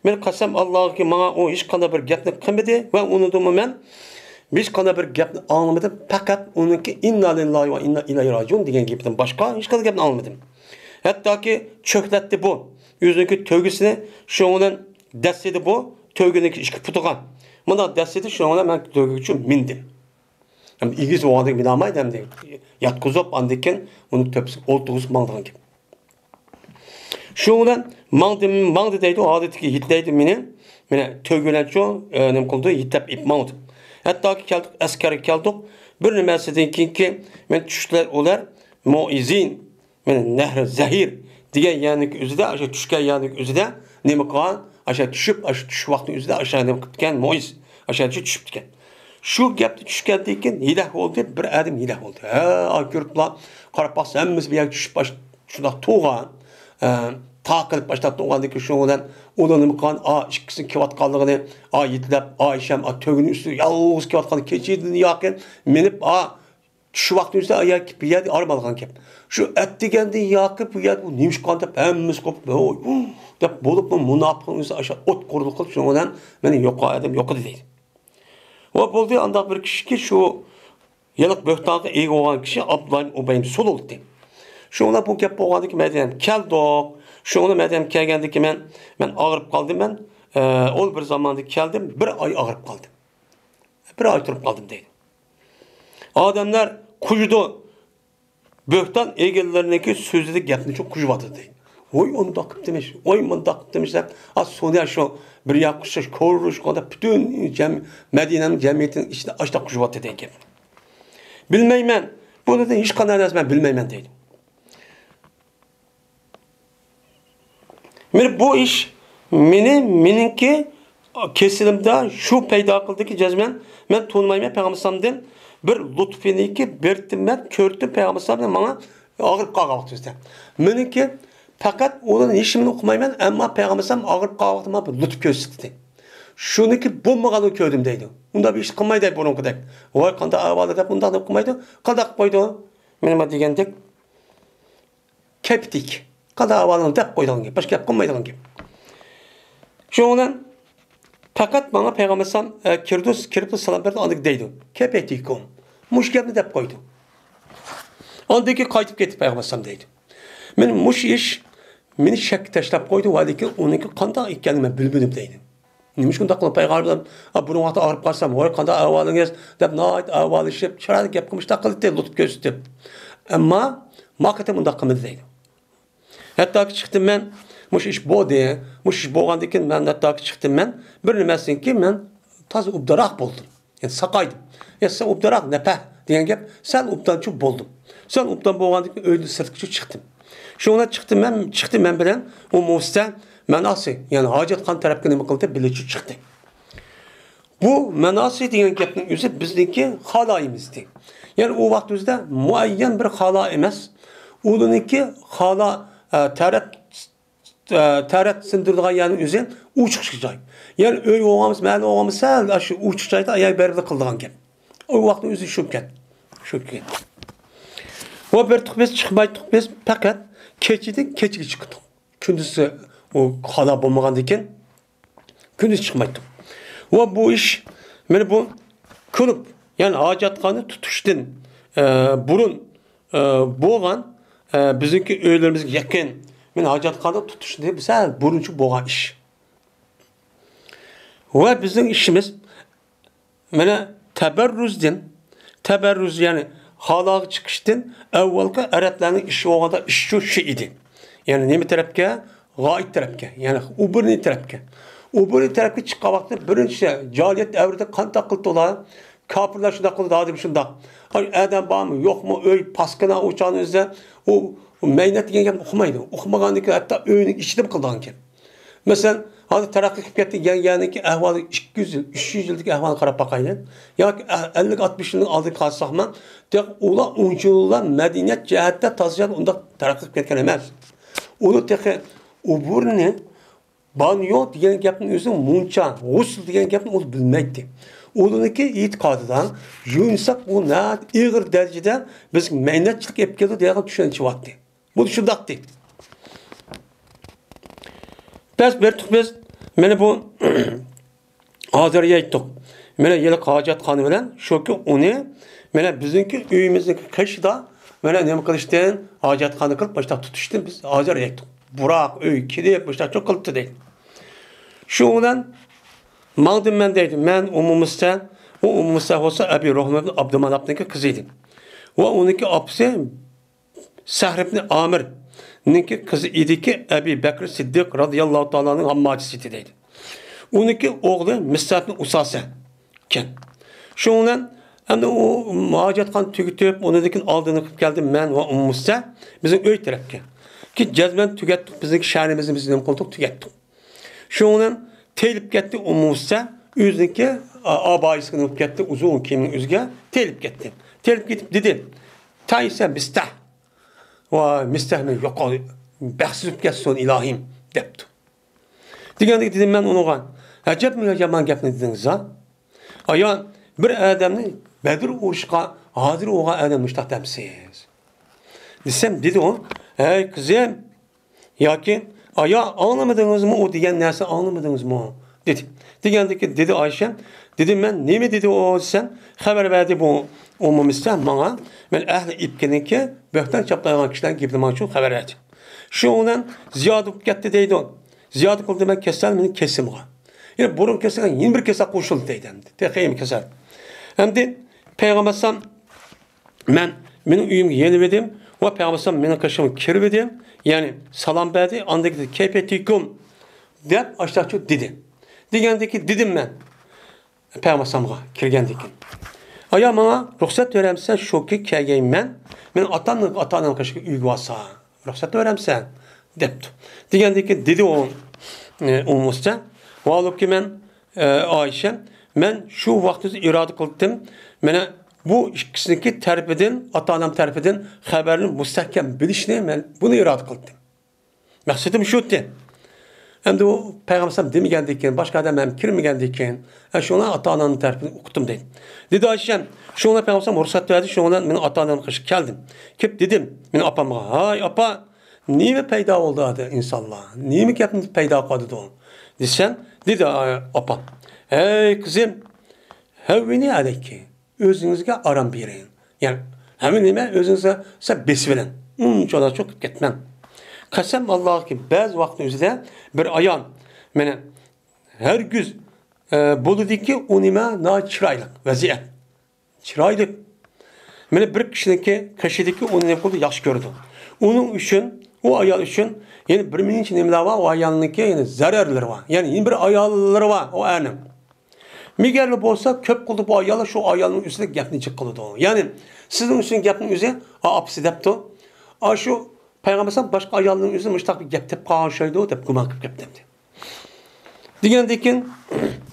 Men qasam Allah'a ki bana o hiç qanday bir gapni qilmadi ve unutdum men. Hiç qanday bir gapni anlamadım. Fakat onunki inna lillahi ve inna ilayhi raciun degan gapdan boshqa hiç qanday gapni anlamadım. Hatta ki çökletdi bu. Yüzündeki tövgüsünü şundan destedi bu. Tövgüneki işki putugan. Buna destedi şundan ben tövgü için mindim. Hem ilgiz o anda minamaydım de. Yatkızıp andikken onun töpsü oltuğuz mağdan gibi. Şundan mağdı deydi o adeti ki hitleydi mene tövgülenço nem kıldı hitlep ipmağdı. Hatta ki geldik askeri geldik bir nimesinden ki men düşler olar muizin men nehr zahir diye yani üzüde aşağı düşken yani üzüde nemi kalan aşağı düşüp aşağı düş vakti üzüde aşağı nem kıtken muiz aşağı düşüp gitken. Şu gapni düşkendeyken hilah oldu bir adam hilah oldu. Görüpla qarab baqsa hammamiz bir yer düşüp şunda tuğan taqilib başlap oğandaki şundan olanım kan ikkisini kevatqanlığını yetlep Ayşem tөгünün üstü yalğız kevatqanı keçidini yaqın menip şu vaqt üstü ayak bir yer armalğan kep. Şu etdigende yaqıp bu yer bu neymiş qandap hammamiz qop dep bolup munafiqın üstü aşağı ot quruluq qilib şundan meni yo'q adam yo'q deydi. O buldu anda bir kişi ki şu yıllık böhtanı iyi olan kişi Abdullah Ubeym sol oldu. Şuna bu gap bolğandı ki men keldik. Şuna men kelgende ki men ağırıp kaldım ben. Ol bir zamanda keldim, bir ay ağırıp kaldım. Bir ay turup kaldım deydi. Adamlar kuyudu. Böhtan egellerindeki sözlü gapni çok kuyuvadı deydi. Oy onu da kıp demiş. Oy bunu da kıp demişler. Az sonra şu bir yakışış, koruş, kadar bütün Medine'nin cemiyetinin içinde açta kuşuvat eden gibi. Bilmeymen. Bunu da hiç kanal ben bilmeymen deydim. Bu iş meninki kesilimde şu peyda kıldı ki cezmen ben tanımayma Peygamber'den bir lütfeniki bertimmen kördüm Peygamber'den bana ağır qalğaq düzde. Meninki fakat onun işimini okumayman ama Peygamber'den ağır qalğaqma bir lütf gösterdi. Şuniki bulmağanı kördüm deydi. Bunda bir iş qılmaydı bunun kadar. Oy qanda avalı da bundan okumaydı. Qadaq qoydu. Menime degendek keptik. Qada avalını dep qoyduğun gibi. Başka qılmaydığın gibi. Şundan fakat bana Peygamber'den kirip salam berdi andık deydi. Kepetikum. Muş gebni dep qoydu. Andaki qaytib ketdi Peygamber'den deydi. Men muş iş meni şek tashlab qo'ydi va lekin uniki qanday ekanini bilmadim deydi. Nima shunday qilib Peygamber'dan buni vaqtda og'rib qolsam, voy qanday ahvolingiz deb nayt ahvolishib, chiroyli gap qilmishda qildi deb lutf ko'rsatib. Ammo maqatim unda qilmadi deydi. Hatto chiqdim men mush ish bo'ldi, mush ish bo'lgandan keyin men hatto chiqdim men bir nimasinki men toza ubdaroq bo'ldim. Yani saqaydım. Sen ubdaroq napa degan gap, sen ubdanchi bo'ldim. Sen ubdan bo'lgandan keyin uyni sirtga chiqdim. Şuna çıktım ben bilen o Musa menası yani hacetxon tarafga nima qildi bilichi chiqdi. Bu menası degan gapning o'zi bizniki xaloyimizdi. Yani o vaqt o'zida muayyan bir xalo emas. Uniniki xalo tarat sindirdigan yani o'zi uchiq joy. Yani öy o'g'amiz, mali o'g'amiz sal shu uchiq joyda ayak berib qildigan gap. O vaqt o'zi shu ket. O bir tuqbez chiqmaydik biz fakat keçiga chiqdik. Kunduzsi o xalo bo'lmagandan keyin kunduz chiqmaydik. Va bu ish meni bu ko'rib, ya'ni hojatxona tutishdan burun bo'lgan bizniki uylarimizga yaqin men hojatxona tutishni sal burunchi bo'lgan ish. Va bizning ishimiz mana tabarruz yani halağı çıkıştın evvelki Araplarning ishi olganda ish shu edi. Yani nima tarafga? G'oyib tarafga, yani ubirni tarafga. Ubirni tarafga chiqqan vaqtda birinchi jahiliyat davrida qanday qildi ular? Kafirlar shunday qildi, hozir shunday. Adam bormi, yo'qmi, uy paskana o'chani o'zida u maynat degan gapni o'qimaydi. O'qimagandan keyin hatto uyning ichida qilgan ekan. Masalan, hozir taraqqiy qilib ketdi yangi ahvoli 200 yil, 300 yillik ahvolga qarab boqaylik. Yoki 50-60 yilning oldiga qarasaqman, ular 10 yillar madaniyat jihatda tozalab unda taraqqiy qilib ketgan emas. Uni texi uburni banyo degan gapning o'zi muncha, g'usl degan gapni u bilmaydi. Ularniki e'tiqodidan yuvinsak u ig'ir darajada biz maynatchilik olib keldi degan tushunchyapti. Bu shundaqdi. Biz meni bu hozir aytdik. Meni yili hojatxona bilan shuki uni mana bizniki uyimizniki qishda mana nima qilishdan hojatxona qilib boshqa tutishdan biz hozir aytdik. Buroq uy kirib boshqa cho'q qilibdi deydi. Shu bilan maqdim men deydi. Men umumista bo'lsa Abi Rahmat Abdumanapniki qizi edim. Va uniki opsi Sahr ibn Amir ninki qizi ediki Abi Bakr Siddiq radhiyallohu ta'alaning hammachisi deydi. Uniki o'g'li Mis'ab ibn Usasa ken. Shundan endi u hojatxon tugitib, unikining oldini qilib keldim men va Musa bizning uy tarafga. Ki jazman tugatdik, bizning sha'nimizni biz nima qildik, tugatdik. Shundan telib ketdi Musa o'ziniki abayisiga olib ketdi, uzun kiyimning o'ziga telib ketdi. Telib ketib dedi: "Taysa bistah va mistahni yo'qol, baxsizib ketsin ilohim" debdi. Degandek dedim men unuga. Ajabmi yomon gapni dedingiz ha? Ayon bir odamni Badr urushga hozir o'g'an odam mushtaqdamsiz. Desem dedi o, "Hey qizim, yoki aya anlamadingizmi o degan narsa anlamadingizmi?" dedi. Degandek dedi Ayşe, dedim men nima dedi o desem, xabar berdi bu umumista menga. Men ahli ipkiniki bo'xton chaplaygan kishidan gapirmoq uchun xabar berdi. Shundan ziyod bo'lib ketdi deydi. Ziyod qildi men kesal meni kesimga. Yani burun kesilgan yeni bir kesal qo'shildi deydi. Texim kesal. Hamdi Peygambersan mening uyimga yenib edim. Ve Peygamber meni kışım kirvedi. Yani salam verdi. Andaki dedi keyfetikum dep aşağıçı dedi. Degandeki dedim ben. Peygamber'e kirgendikin. Aya bana ruhsat veremsen şu ki kelgeyim ben. Men atanın kışkı uygu olsa. Ruhsat veremsen depti. Degandeki dedi o olmuşsa. Vallahi ki ben Ayşe men şu vakti irade kıldım. Mene bu ikisindeki terpeden, ata-anam terpeden haberini müstahkem bilişine ben bunu irade kıldım. Maksadım şu de. Hem de o Peygamber demegendiyken, başka adam hem kirmegendiyken, şuna ata-anamın terpini okudum dedim. Dedi Ayşem, şuna Peygamber ruhsat verdi, şuna benim ata-anamın kışık geldim. Kip dedim, benim apama, hay apa, niye mi peyda oldu adı insanlar? Niye mi yapın peyda koydu o? Desen, dedi apa, hey kızım, hevvini aleyki, özünüzge aram birin. Yani, hemen nime özünüze besvelen. Çoğda çok gitmem. Kasem Allah'a ki bazı vaktimizde bir ayan mene her güz buludu ki onime na çıraylık vaziyet. Çıraylık. Mene bir kişideki onime buldu yaş gördü. Onun için o ayal için yani bir minin için nemler var o ayalınki yani zararları var. Yani yine bir ayalları var o anım. Migerli olsa köp kıldı bu ayalı şu ayalının üstüne gepni çıkıldı o. Yani sizin için gepnin üzeri apsi depti. Şu Peygamber başka ayalının üzerine müştak bir gep tep kaşıydı o tep guman kıp gep demdi. Digendekin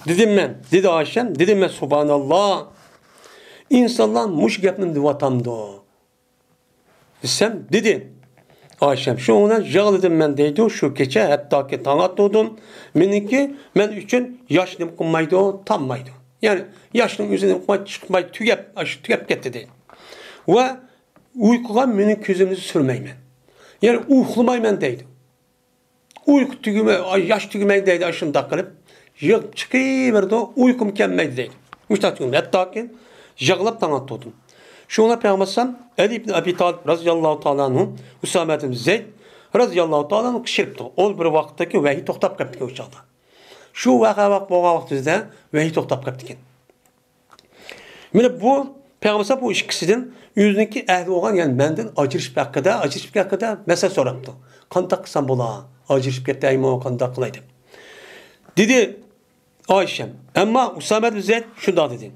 dedim ben, dedi Ayşem, dedim ben subhanallah. İnsanlar muş gepnin divatamdı o. Sen dedi Ayşem şu ona jağıl dedim ben deydi şu keçe hatta ki tanat doğdum. Meniki men için yaşlım kummaydı o tammaydı. Yani yaşlım üzerine kumay çıkmay tügep gitti dedi. Ve uykuga menin közümüzü sürmeymen. Yani uykumayman deydi. Uyku tügüme, yaş tügüme deydi aşın takılıp. Yık çıkıverdi o uykum kelmeydi deydi. Müştak tügüme. Hatta ki jağılap tanat doğdum. Şuna Peygamber Ali ibn Abi Talib radıyallahu ta'ala anhu Usame ibn Zeyd radıyallahu ta'ala anhu kışırıptı. O bir vakitteki vahiy toktap kaptı o çağda. Şu vakitte vahiy toktap kaptı. Mine bu Peygamber bu ikisinden yüzündeki ehli olan yani menden acırışıp hakkında mesele soraptı. Kandak kısam bola, acırışıp ketayım o kandak kılaydım. Dedi Ayşem, ama Usame ibn Zeyd şunda dedi.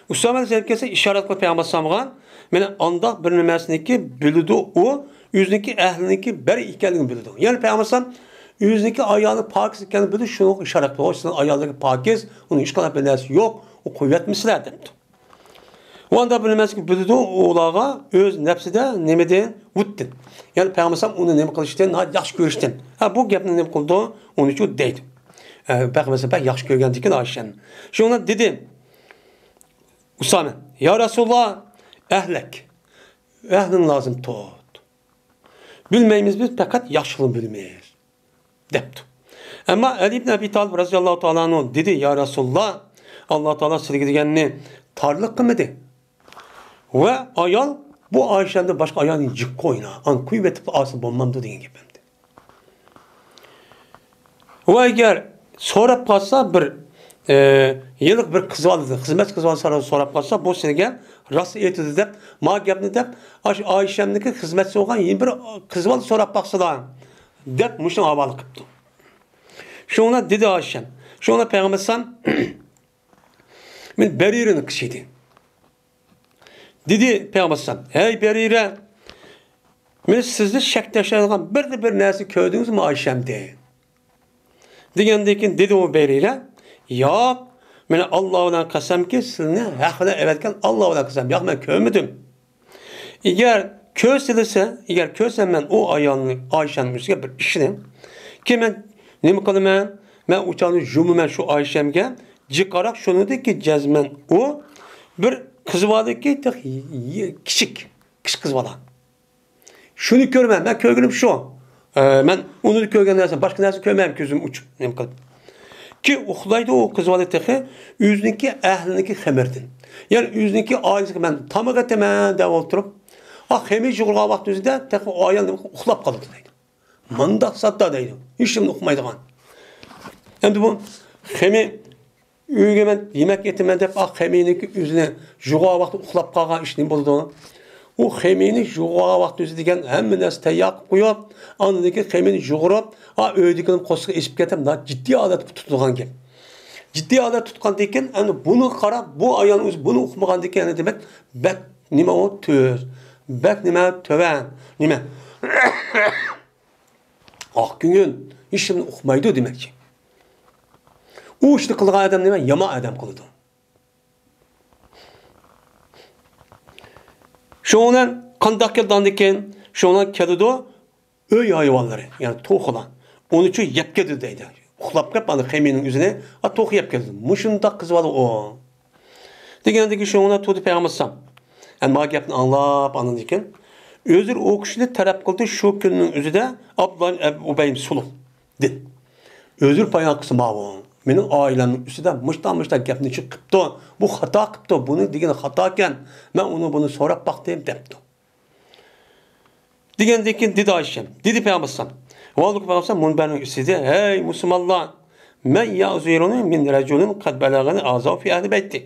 Usame ibn Zeyd kese işaret koy Peygamber sallallahu mene andak bir nimesindeki bildi o yüzündeki ehliniki beri ikenliğini bildi. Yani Peygamber yüzündeki ayağını pakiz ikenliğini bildi şunu işaret koy. Sizin ayağındaki pakiz onun hiç kadar belirsi yok. O kuvvet misler dedi. O anda bilmezki bildi oğlağa öz nefside nemeden vuttin. Yani Peygamber onu nem kılıştın, yaxşı görüştün. Bu gapni nem kıldı onun için deydi. Peygamber pek yaxşı görgendikin Ayşe'nin. Şuna dedi Usame, ya Resulullah ehlek. Ehlin lazım tut. Bilmeyimiz biz fakat yaşlılığını bilmeyiz. Depti. Ama Ali ibn Abi Talib radıyallahu ta'ala anhu dedi ya Resulullah Allah Teala silgidigenini tarlık kımıdı. Ve ayal bu Ayşe'nin başka ayağını cık koyuna. An kuvvetli asıl bulmamdı deyin gibi. Ve eğer sorap kalsa bir yıllık bir kız vardı. Hizmet kız vardı sorap kalsa bu sene rast etedi de ma gapni de Ayşe'ninki hizmetçi olan yeni bir kız vardı sorap baksa da dep muşun havalı kıptı. Şuna dedi Ayşem. Şuna Peygamber sen men Berire'nin kızıydı. Dedi Peygamber sen hey Berire men sizde şekteşen bir nersi köydünüz mü Ayşem'de? Digendeki dedi o Berire ya men Allah'dan kasem ki sizne hakkında evetken Allah'dan kasem ya ben köymedim. Eğer köysem ben o ayağını Ayşe'nin üstüne bir işini ki ben ne mi kalım ben uçağını cumumen şu Ayşem'ge çıkarak şunu dedi ki cezmen o bir kız vardı ki küçük kız var. Şunu görmem ben köygünüm şu. Ben onu köygen dersen başka neresi köymem gözüm uç. Ne mi kalım. Ki uxlaydı o kız vardı ki yüzündeki ehliniki xemirdin. Yani yüzündeki ailesi ben tamıqa temen dev oturup xemi jığılğa vaxt üzüde tek o ayal uxlap kaldı deydi. Mandaq satta deydi. Hiç şimdi uxmaydıgan. Hem bu xemi uygemen yemek yetimden dep xeminiki yüzüne jığılğa vaxt uxlap qalğan iş ne boldu? u xemini juğa vaqt o'zi degan hamma narsa tayyor qilib qo'yib, andiki xemini jug'urib, o'ydigan qo'sqa esib ketam, jiddiy odat tutilgan gap. Jiddiy odat tutgandan keyin, ana buni qarab, bu ayol o'zi buni o'qimagandan keyin demak, bak nima u to'z, bak nima to'van, nima oq ko'ngil hech kimni o'qimaydi demakchi. U ishni qilgan odam nima? Yomon odam qiladi. Şo'ndan qandoq kelgandan keyin, şo'ndan keladi öy hayvonlari, ya'ni to'qlar. Onun uchun yeb keldi deydi. Uxlab qolib, ana xemining o'zini to'q yeb keldi. Mushundoq qizvali o. Degandiki şo'ndan to'di payg'ambar. Yani bu gapni anlab, anladı ekan. Özür o kishini taraf qildi shu kunning o'zida Abdullah ibn Ubay sulh dedi. Özür payg'ambar ma'vo. Mening oilamning ustida mushta gapni chiqibdi. Bu xato qilibdi. Buni degan xato ekan. Men buni so'rab baqdim debdi. Degandan keyin dedi Oysha, dedi payg'ambar. Valloh payg'ambar munbarning ustida, "Hey musulmonlar, men ya'ziruni min rajulin qad balagani azo fi ahli bayti."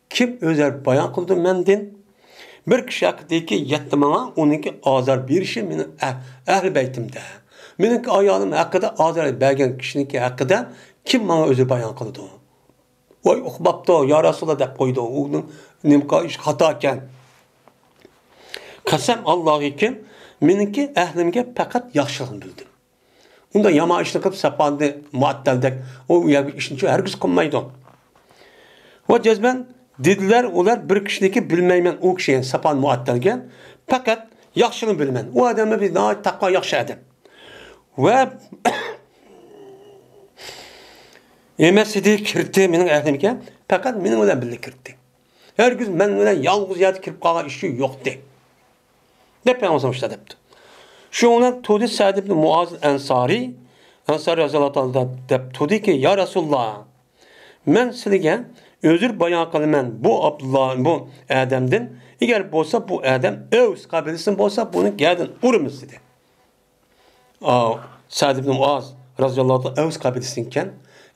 Kim o'zar bayon qildi mendan? Bir kishi haqidagi yetti menga uniki azor berishi meni ahli baytimda. Meniki ayolim haqida azor bergan kishiniki haqida kim menga o'zi bayon qildi? Voy uxbabdi, ya Rasululloh deb qo'ydi. Uning nimqa ish xato ekan. Qasam Allohga meniki ahlimga faqat yaxshilikni bildim. Unda yomon ishni qilib sapandi muattaldek o ishni hargiz qilmaydi. Va jazman dediler ular bir kishiniki bilmayman u kishi sapan muattalga faqat yaxshini bilman. U odamni biz taqvo yaxshi odam. Va emasidi kirdi mening ahlimga, faqat mening bilan birga kirdi. Hargiz men bilan yolg'iz yerga kirib qolgan ishi yo'qdi. Deb payg'ambar debdi. Shundan Tudi Sa'd ibn Muaz Ansari raziyallohu anhu deb tudiki ya Rasululloh, men sizga özür bayon qilaman bu Abdullah bu Adamdan. Agar bo'lsa bu Adam Aws qabilasidan bo'lsa buni gadin urimiz dedi. Sa'd ibn Muaz raziyallohu anhu Aws qabilasidan ekan.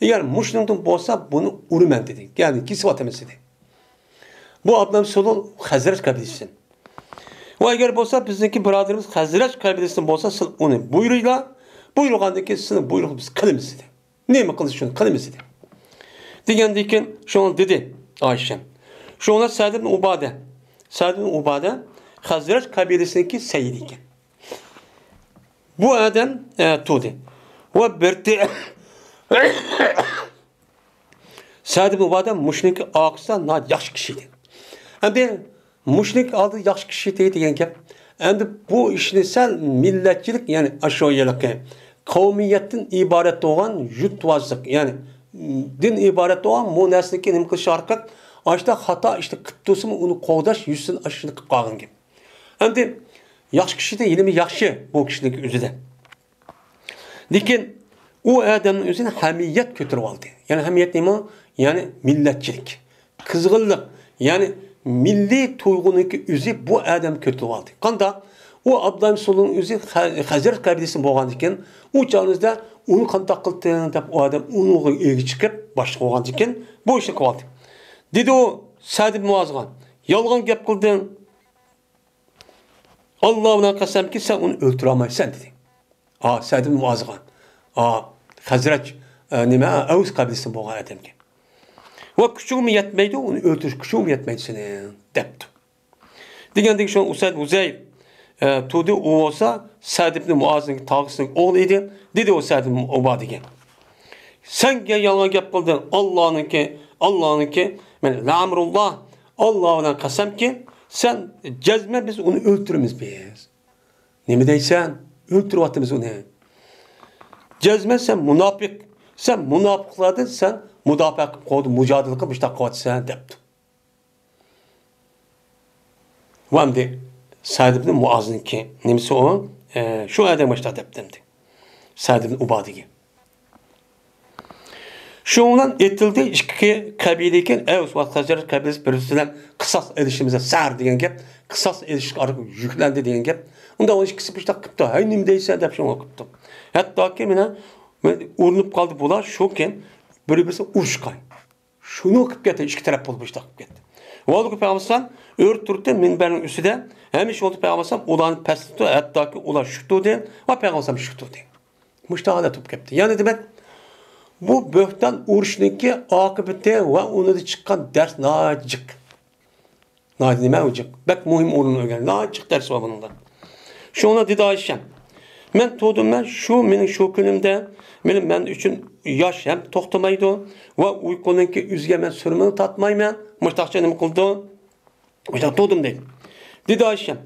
Agar muslimdan bo'lsa buni uraman dedi. Gadin kesib atamiz dedi. Bu Abdullah Sulul Hazrat qabilasidan. Va agar bo'lsa bizniki birodarimiz Hazrat qabilasidan bo'lsa siz uni buyuringlar. Buyurgandan keyin sizni buyruq biz qilamiz dedi. Nima qilish uchun qilamiz dedi. Degandan keyin shuni dedi Oysha. Shuni Sa'd ibn Ubada. Sa'd ibn Ubada Hazrat qabilasiniki sayyid ekan. Bu odam Tudi. Va birti Sa'd ibn Ubada mushrik oqsa yaxshi kishi edi. Endi mushrik oldi yaxshi kishi degan gap. Endi bu ishni sal millatchilik, ya'ni ashoyalikka, qavmiyatdan iborat bo'lgan yutvozlik, ya'ni din iborat olan bu nasliki nim qilish orqali ashta xato ishni qilibdimi uni qo'g'dash yuzsin ashini qilib qolgan gap. Endi yaxshi kishida ilmi yaxshi bu kishining o'zida. Lekin u odamning o'zini hamiyat ko'tarib oldi. Ya'ni hamiyat nima? Ya'ni millatchilik, qizg'inlik, ya'ni milliy tuyg'uniki o'zi bu odam ko'tarib oldi. Qanday? O Abdullah Sulun o'zi Hazrat qabilasi bo'lgan ekan, u chog'ingizda uni qanday qilding deb o odam uni egi chiqib boshqa bo'lgan ekan, bu ishni qildi. Dedi u Sa'd ibn Muazga, "Yolg'on gap qilding. Alloh bilan qasamki, sen uni o'ltira olmaysan" dedi. Sa'd ibn Muazga. Hazrat nima Aws qabilasi bo'lgan odamga. Va kuchim yetmaydi, uni o'ltirish kuchim yetmaydi seni debdi. Degandek shu Usayd Uzayr Tudi o olsa Sa'd ibn Muaz'ın tağısının oğlu idi. Dedi o Sa'd ibn Ubadi'ye. Sen yalgan gap qilding. Allah'ınki men la'amrullah Allah'dan qasam ki sen cezme biz onu öldürürüz biz. Nima deysan? Öldürüyapmiz onu. Cezme sen münafık. Sen münafıkladın, sen müdafaa qilib qo'yding, mujodala qilib ishda qilyapsan debdi. Vamdi Sa'd ibn Muaz'niki nimasi o? Shu odam boshda debdi. Sa'd ibn Ubadiga. Şundan etildi ikki qabila ekan, Aws va Hazrat qabilasi bir-biridan qisas edishimizga sar degan gap, qisas edish orqali yuklandi degan gap. Unda o ikkisi ishda qilibdi. Hay nima deysan deb shuni qilibdi. Hattoki mena urinib qoldi bular shuken bir-birisi urushgan. Shuni qilib ketdi, ikki taraf bo'lib ishda qilib ketdi. Vallahi Peygamber örtürde minberin üstüde hemiş oldu Peygamber ulan pestü hatta ki ulan şuttu de ve Peygamber şuttu de. Müştahada tutup kepti. Yani demek bu böhtan uruşniki akıbeti ve onu da çıkan ders nacık. Nacık nime olacak. Bek muhim olunu öğren. Nacık ders var bunun da. Şu ona dedi Ayşem. Men to'dum ben mening shu kunimda men uchun yosh ham to'xtamaydi va uyquninki o'ziga men surmini tatmayman. Muhtaqcha nima qildi? O'sha to'dim deydi. Dedi Ayşem.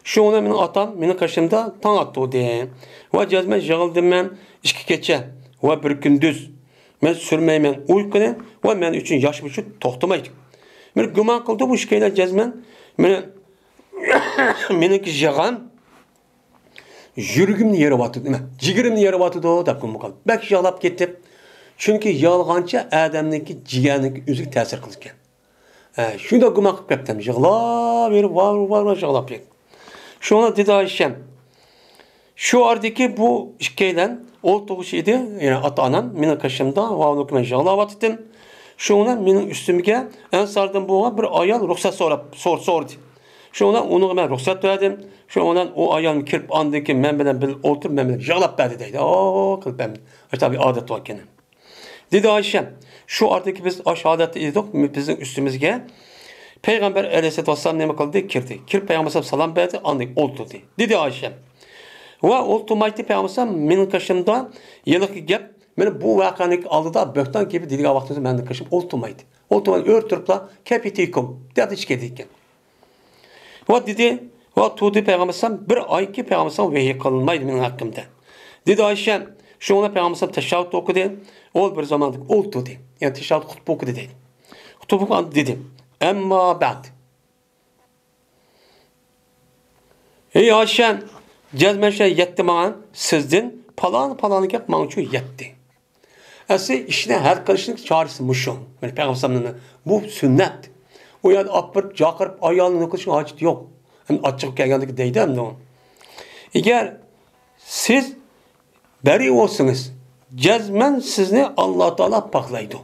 Şu ona mening otam mening qarshimda tong otdi. Va jazman yig'ildim men 2 kecha va 1 kunduz. Men surmayman uyquni va men uchun yosh uchun to'xtamaydi. Men gumon qildi bu ishkaylar jazman meniki yig'am yürgümni yere batıdı, değil mi? Cigirimni yere batıdı o da kummu kaldı. Belki yağlap gitti. Çünkü yalğança adamdaki ciğerdeki üzük tesir kılırken. Şunu da kumak kaptan. Yağla verip var yağlap gitti. Şu ona dedi Ayşem. Şu ardaki bu işkeyden olduğu şeydi. Yani ata-anam benim kaşımda vavluk men yağlap batıdım. Şu ona benim üstümge en sardım bu bir ayal ruhsat sordu. Şu ona onu ben ruhsat verdim. Şu ondan o ayağını kirp andaki men bilen bir oturup men bilen yağlap verdi deydi. Kılıp ben. Tabi adet var gene. Dedi Ayşem. Şu artık biz aşağıda idik bizim üstümüzge. Peygamber Aleyhisselatü Vesselam ne kıldı? Kirdi. Kirp Peygamber salam verdi. Andık oldu dedi. Dedi Ayşem. Ve oltumaydı Peygamber menin kaşımda yıllık gep. Meni bu vakanlık aldıda böhtan gibi dediği vaktinde menin kaşım oltumaydı. Oltumaydı örtürüp la kepitikum. Dedi içkediyken. Ve dedi ve tuğdu Peygamber bir ay ki Peygamber vehiy kılınmaydı benim hakkımda. Dedi Ayşem, şu ona Peygamber teşahhüt okudu. Ol bir zamanlık oldu dedi. Yani teşahhüt hutbu okudu dedi. Hutbu okudu dedi. Emma ba'd. Ey Ayşem, cezmen şey yetti bana sizdin. Palanı gap bana şu yetti. Aslında işine her karışın çağrısı muşum. Yani Peygamber'in bu sünnet. O yani apır, cakırıp ayağını kılışın hacet yok. Hem açık gelgandaki deydi hem de o. Eğer siz beri olsunuz, cezmen sizni Allah Teala paklaydı.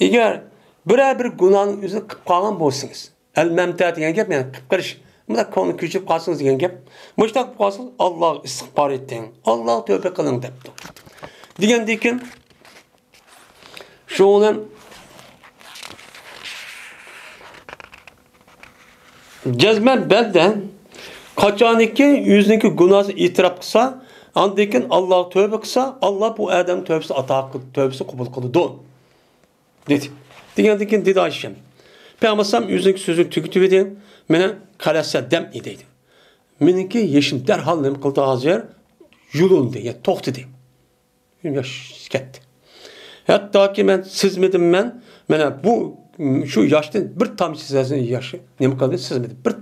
Eğer bir günahın yüzünü kıpkalan bolsunuz. El-memtâ diyen gep yani kıpkırış. Bu da konu küçük kalsınız diyen gep. Müştak kalsınız Allah istihbar ettin. Allah tövbe kılın depti. Diyen dikin şu olan cezmen belden kaçaniki yüzündeki günahı itiraf kısa andikin Allah tövbe kısa Allah bu Adem tövbesi tövbesi kabul kıldı dedi. Diyen dedi Ayşem. Peygamber yüzündeki sözü tükütüydü. Mene kalasa dem ideydi. Meninki yeşim derhal ne kıldı hazır yulundu ya toxtu dedi. Yaş gitti. Hatta ki ben sizmedim ben bu şu yaşta bir tam sizin yaşı ne kaldı sizmedim. Bir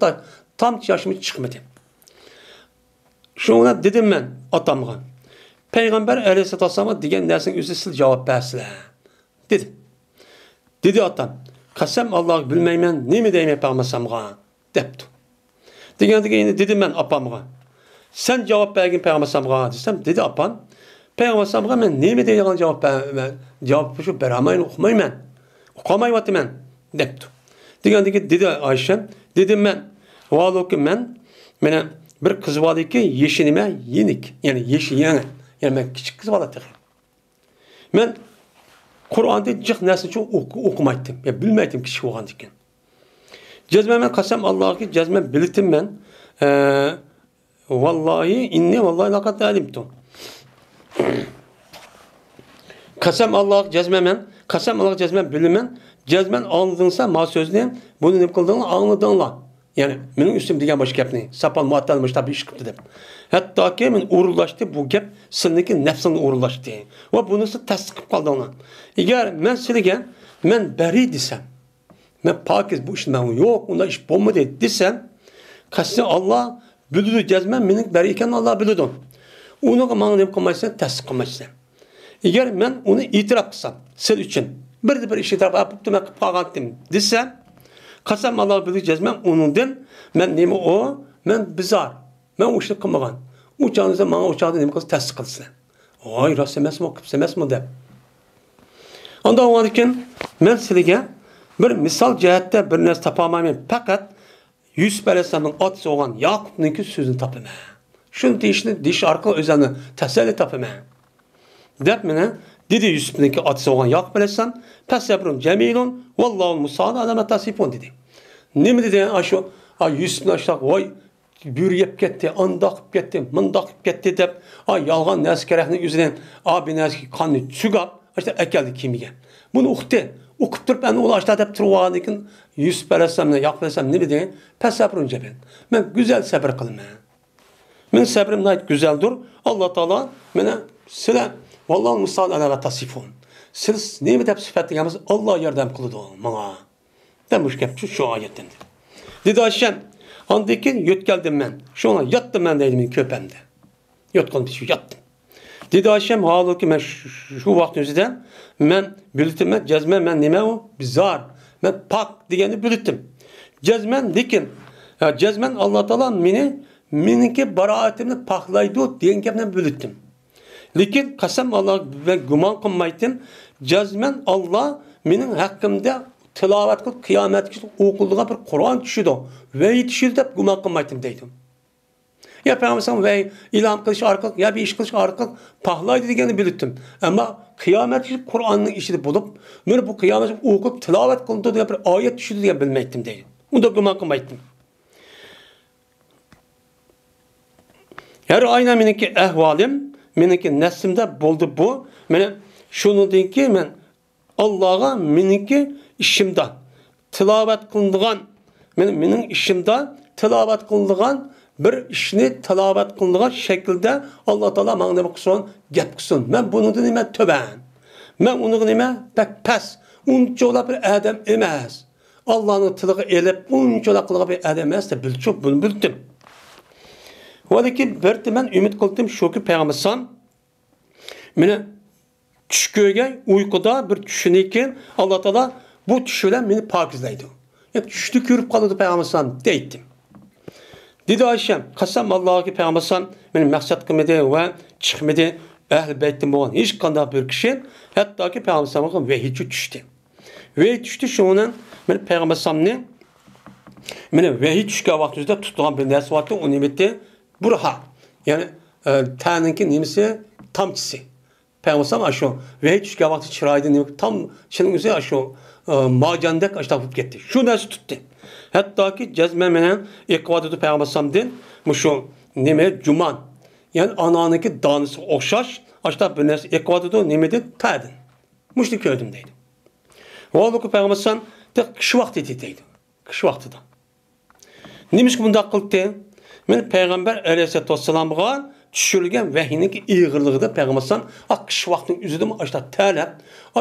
tam yaşımı çıkmadı. Şuna dedim ben atamğa. Peygamber Aleyhisselatü Vesselam'a diyen dersin üzüsüz cevap versinler. Dedim. Dedi atam. Kasem Allah'ı bilmeymen ne mi deyme Peygamber'e depti. Dedim ben apamğa. Sen cevap vergin Peygamber'e desem dedi apam. Peygamber'e ben ne mi deyme cevap vermem. Cevap şu beramayın okumayım. Okumayım ben depti. Dedi Ayşem. Dedim ben. Vallahi ki ben bir kız vardı ki yeşinime yenik. Yani yeşil yani. Yani ben küçük kız vardı. Ben Kur'an'da cık nesli çok okumaydım. Ya bilmeydim kişi oğandayken. Cezmen kasem Allah'a ki cezmen belirttim ben. Vallahi lakat alimtum. Kasem Allah'a cezmen bilmen. Cezmen anladınsa ma sözünü bunu ne kıldığını anladığınla. Yani benim üstüm diyen başka gep ne? Sapan muhattalmış tabi iş kıptı dedim. Hatta ki men uğurlaştı bu gep sındaki nefsini uğurlaştı. Ve bunusu tasdik kaldı ona. Eğer men silgen men beri desem men pakiz bu işin ben yok onda iş bulmadı desem kasım Allah bildi cezmen menin beri iken Allah bildi. Onu manlayıp kalmaysa tasdik kalmaysa. Eğer men onu itiraf kılsam sil için bir işi itiraf yapıp da ben kıpkagandım desem kasam Allah bilir cezmen onundan men nemi o men bizar men o işi kılmagan uçağınıza bana uçağda nemi kılsa tasdik kılsın ay rast emez mi o kıps emez mi de ondan o varken men silige Bir misal cihette bir narsa tapamayman. Fakat Yusuf Aleyhisselam'ın atası olan Yakup'nınki sözünü tapıma. Şunu deyiş arkalı özeni teselli tapıma. Dep mene dedi Yusuf'nınki atası olan Yakup Aleyhisselam fesabrun cemilun vallahu musa'an alama tasifun dedi. Ne mi dedi? Aşu Yusuf'un aşağı vay bürüyüp gitti, andakıp gitti, mındakıp gitti dep yalgan neskereknin yüzünden abi neski kanını çugap işte ekeldi kimiye. Bunu uktu. Okup durup ben ulaştı dep turvanikin Yusuf Aleyhisselam'la Yakup Aleyhisselam ne dedi? Fesabrun cemil. Ben güzel sabır kılım. Men sabrim nayt güzeldir. Allah Teala mene sile vallahi musal ala tasifun. Siz ne mi dep sıfatlayamız? Allah yardım kılıdı bana. Demiş ki şu ayetten. Dedi Ayşem, andikin yötkeldim ben. Şuna yattım ben deydim köpemde. Yotkalım bir şey yattım. Dedi Ayşem, halbuki ben şu vaktimizde ben bülütüm cezmen ben neme o? Bizar. Ben pak diyeni bülüttüm. Cezmen dikin. Ya cezmen Allah Teala miniki baraatimni paklaydı diyen gapni bülüttüm. Lekin kasam Allah ve guman kılmaydım. Cezmen Allah mening hakkımda tilovat qilib qiyomat o'qildigan bir Qur'on tushidi. Ve tushidi deb guman qilmaydim deydim. Ya Peygamber ve ilam qilish orqali ya bir ish qilish orqali paxlaydi deganini bildim. Ammo qiyomat Qur'onning ishida bo'lib, men bu qiyomat o'qib tilovat qildi degan bir oyat tushidi degan bilmaydim deydi. Unda guman qilmaydim. Her ayna meniki ahvolim, meniki nafsimda bo'ldi bu. Meni shundan keyin men Allah'a meniki işimde tilavet kılındıgan benim işimde tilavet kılındıgan bir işini tilavet kılındıgan şekilde Allah Teala bana ne bakıyorsun gap kılsın. Ben bunu dinleme töben. Ben onu dinleme pek pes. Unçola bir adam emez. Allah'ın tılığı elip unçola kılığı bir adam emez de bilçok bunu bildim. Oradaki bir de ben ümit kıldım şu ki Peygamber beni düşköyge uykuda bir düşünürken Allah Teala bu düşülen beni pakizleydi. Yani düştü görüp kalırdı Peygamber deydim. Dedi Ayşem, kasam Allah'a ki Peygamber benim maksat kılmadı ve çıkmadı. Ehl-i beytim olan hiç kandak bir kişi hatta ki Peygamber'ın vehiyçi düştü. Vehiy düştü şunun benim Peygamber'ın benim vehiy düşken vaktimizde tutulan bir nersi vardı. O nimeti burha. Yani Tanrı'nın nimesi tamçısı. Peygamber aşağı vehiy düşken vakti çıraydı. Tam şunun üzerine aşağı macandek aşağı gitti. Şu nersi tuttu. Hatta ki cezmemenen ekvadodu Peygamber'den şu neme cuman. Yani ananınki danısı okşaş. Aşağı bir nersi ekvadodu nemedi tadın. Muşlu köydümdeydi. Oğlu Peygamber de kış vakti deydi. Kış vakti da. Neymiş ki bunda kıldı? Men Peygamber Aleyhisselatü Vesselam'a düşürülgen vehiyinin iğırlığı da Peygamber kış vaktinin üzüdüm aşağı talep.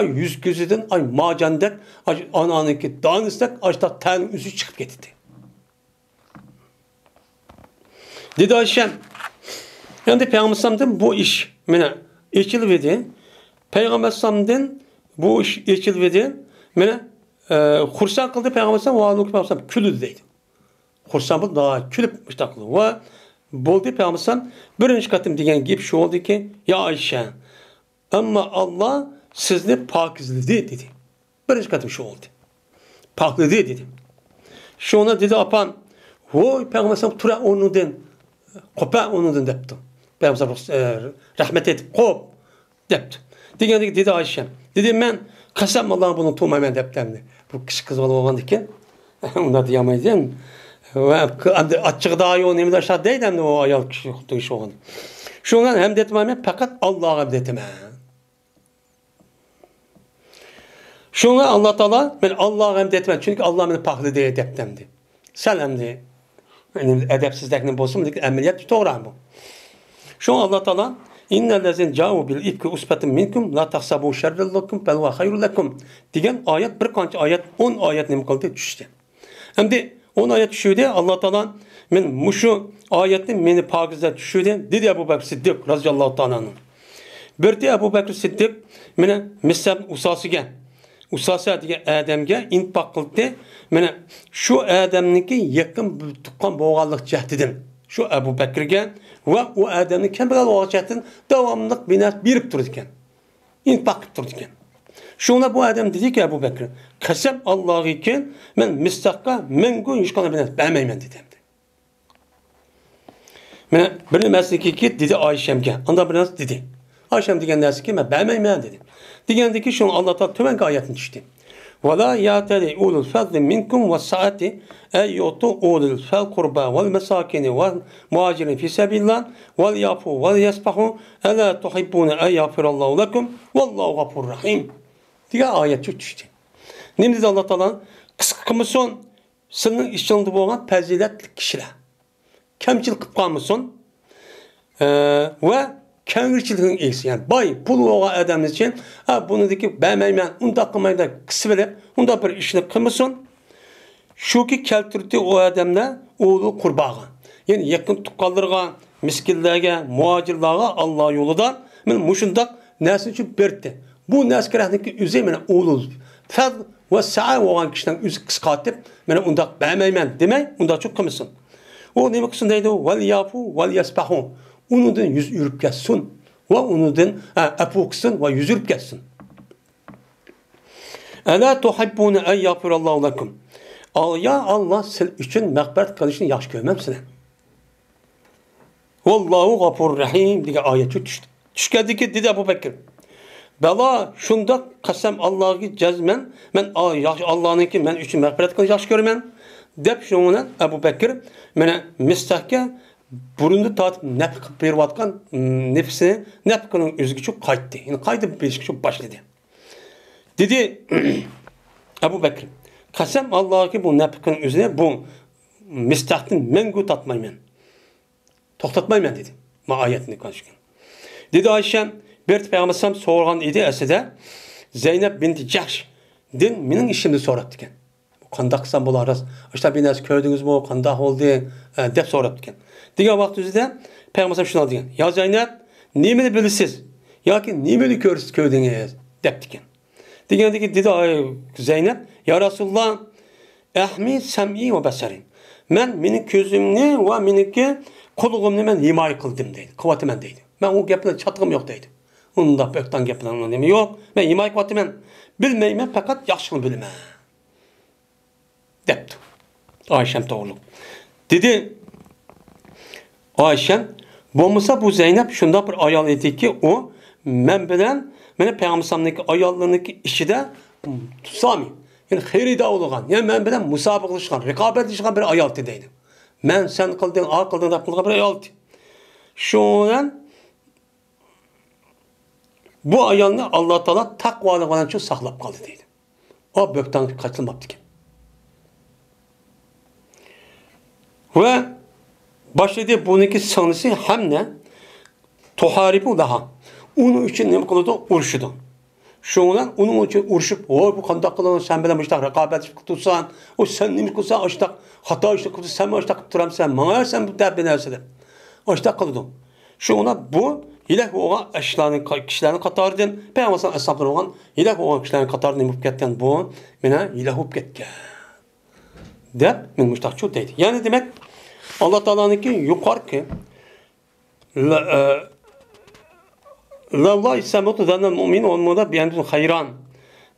Yüz gözüden macandek ananınki danısdak aşağı talep üzü çıkıp getirdi. Dedi Ayşem yani Peygamber'den bu iş mene içilvedi. Peygamber'den bu iş içilvedi. Mene kursan kıldı Peygamber'den o anlık Peygamber'den külüdü deydi. Kursan bu daha külüp müstaklı. Ve boldu Peygamber birinci katım diyen gibi şu oldu ki ya Ayşe ama Allah sizni pakizledi dedi. Birinci katım şu oldu. Pakledi dedi. Şu ona dedi apan o Peygamber tura onundan kopa onundan depti. Peygamber rahmet edip kop depti. Diyen dedi Ayşe dedi ben kasam Allah'ın bunu tuğmayman deptemdi. Bu kız olan ki ona diyemedim. Ve açık daha yoğun emin aşağı değil hem de o ayal kişi iş olan. Şundan hem de etmem fakat Allah'a hem de etmem. Şundan Allah Teala ben Allah'a hem de etmem. Çünkü Allah beni paklı diye edeptemdi. Sen hem de edepsizlikle bozsam dedik ameliyat doğru bu. Şundan Allah Teala İnnellezin ca'u bil ifki usbetin minkum la tahsabu şerrel lekum bel ve hayrul lekum diyen ayet bir kanca ayet 10 ayet ne kaldı düştü. Hem de 10 ayet düşürdü. Allah Teala men muşu ayetin meni pakizde düşürdü. Dedi Ebu Bekir Siddik radıyallahu ta'ala. Bir de Ebu Bekir Siddik meni misal usasıga usasa diye Adem'ge infak kıldı. Meni şu Adem'niki yakın tuqqan boğallık cehdidim. Şu Ebu Bekir'ge ve o Adem'nin kembegal boğallık cehdidin devamlılık binas birip dururken. İnfak dururken. Şuna bu adam dedi ki Ebu Bekir, kasem Allah'ı ki ben müstakka mengu işkana bilen beğenmeymen dedim. Ben bilinmezdi ki dedi Ayşem'ke. Anda biraz dedi. Ayşem diyen dersi ki ben beğenmeymen dedi. Diyendi ki şunu Allah'tan tümen ayetini düştü. وَلَا يَعْتَلِ اُولُ الْفَضْلِ مِنْكُمْ وَالسَّعَةِ اَيْيُطُ اُولُ الْفَالْقُرْبَى وَالْمَسَاكِنِ وَالْمُهَاجِرِينَ فِي سَبِيلِ اللّٰهِ وَلْيَعْفُوا وَلْيَصْفَحُوا أَلَا تُحِبُّونَ اَنْ يَغْفِرَ اللّٰهُ لَكُمْ وَاللّٰهُ غَفُورٌ رَحِيمٌ diye ayet düştü. Ne dedi Allah Teala? Kısıkımızın senin içinde olan faziletli kişiler. Kemçil kıpkamızın ve kengirçiliğin iyisi. Yani bay, pulu olan adam için bunu dedi ki beğenmeymen, onda kılmayı da kısı verip, onda bir işini kılmasın. Şu ki keltirdi o adamla oğlu kurbağa. Yani yakın tukkallarına, miskinlerine, muhacirlerine Allah yolundan muşundak nesin için berdi. Bu neskerahındaki üzerine oğlu fad ve sa'a olan kişiden üzü kıskatıp onda beğenmeymen demeyi, onda çok kılmasın. O ne kısımdaydı? Vel yafu vel yasbahu. Onundan yüz yürüp geçsin ve onundan apuksın ve yüz yürüp geçsin. Ela tuhibbune en yagfirallahu lekum. Ya Allah siz için mağfiret kılışını yaxşı görmemsin. Vallahu gafur rahim diye ayeti düştü. Düşkedi ki dedi Ebu Bekir. Bela şunda kasem Allah'ı cezmen ben Allah'ın ki ben için mağfiret kılışını yaxşı görmem. Dep şuna Ebu Bekir mene müstahke burundu tat nefk bervatkan nefsini nefkının üzgü çok kayıttı. Yani kaydı bir ilişki çok başladı. Dedi Ebu Bekir kasem Allah'a ki bu nefkinin üzerine bu müstahtin mengu tatmaymen. Toktatmaymen dedi. Ma ayetini konuşurken. Dedi Ayşem bir peygamberim sorgan idi esede Zeynep binti Cahş din menin işimni soraptı iken. Kandaqsan bularız. İşte bir nas gördünüz mü? Kandaq oldu dep soraptı iken. Diğer vaxtımızda peygamberim şunu diyen. Ya Zeynep nimeni bilisiz? Ya ki nimeni gördünüz? Depti iken. Diğer dedi Zeynep ya Resulullah ahmi sem'i ve basari. Menin gözümni ve meniki kulluğumni men himaye kıldım deydi. Kuvveti men deydi. Ben o gapla çatığım yok deydi. Onda böktan gapla nemi yok. Ben himaye kuvveti men bilmeymen fakat yaxşını bilmem. Depti. Ayşem doğruluk. Dedi Ayşem bolmasa bu Zeynep şunda bir ayal edi ki o men bilen mene peygamberimdeki ayallarındaki işide tutsami. Yani xeyri olgan. Yani men bilen musabıqlaşgan, rekabetleşgan bir ayal deydi. Men sen kıldın, kıldın da kılgan bir ayal. Şundan bu ayalını Allah Teala takvalığından çok saklap kaldı deydi. O bökten kaçılmaptı ki. Ve başladı bununki sanısı hem ne? Tuharibu daha. Onun için ne kıldı? Urşudu. Şundan onun için urşup, o bu kandak kılan sen bile müştak rekabet tutsan, o sen neymiş kılsan açtak, hata işte kılsan sen mi açtak tuturam sen, bana sen bu derbi neresi de. Açtak kıldı. Şundan bu hilek olan kişilerin katarıdın, peygamberin esnafları olan hilek olan kişilerin katarını yapıp getten bu, bana hilek yapıp getken. Dep, min müştak çok deydi. Yani demek Allah Teala'nınki yukarı ki Lavla İslam'ı zaten mümin olmada beğendiğin hayran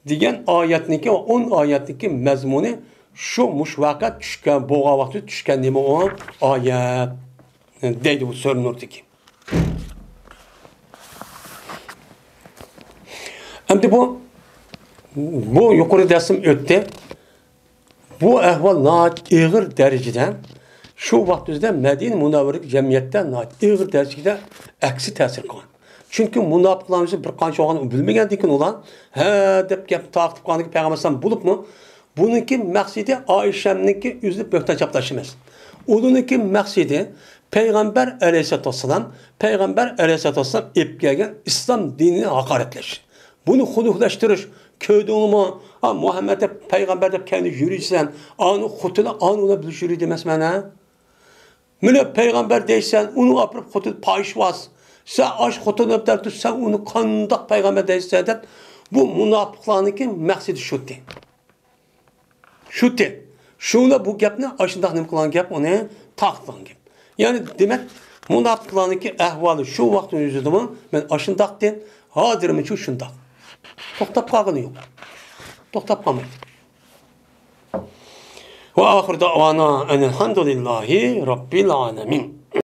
diyen ayetindeki o 10 ayetindeki mezmunu şu müşvakat düşken boğa vakti düşken deme o ayet deydi bu sorunurdaki. Hem de bu yukarı dersim öttü. Bu ehval naat ağır dereceden şu vaxtımızda Medine Münevverik cemiyette naat ağır derecede eksi tesir kılan. Çünkü münafıklarımızı bir kança olan bilmegen dikin olan dep gap taqtib qandık peygamberden bulup mu? Bununki maksidi Ayşem'ninki üzülüp bökten çaplaşmaz. Onunki maksidi Peygamber Aleyhisselatü Vesselam ip gelgen İslam dinini hakaretleş. Bunu huduklaştırış. Köyde olma, Muhammed'e Peygamber'de kendi yürüysen, anı hutuna, ona bir yürüy demez bana. Müne Peygamber deysen, onu apırıp hutun payışvaz. Sen aş hutunu öpter tut, sen onu kandak Peygamber deysen de, bu münafıklarınki məqsidi şutti. Şutti. Şuna bu gapni aşındak nem kılan gap, onu taqtılan gap. Yani demek, münafıklarınki ehvalı şu vaktin yüzüdümü, ben aşındak deyim, hadirimi şu şundak. To'xtab qolgani yo'q. To'xtab qolmaydi. Va oxir davana alhamdulillahi robbil alamin.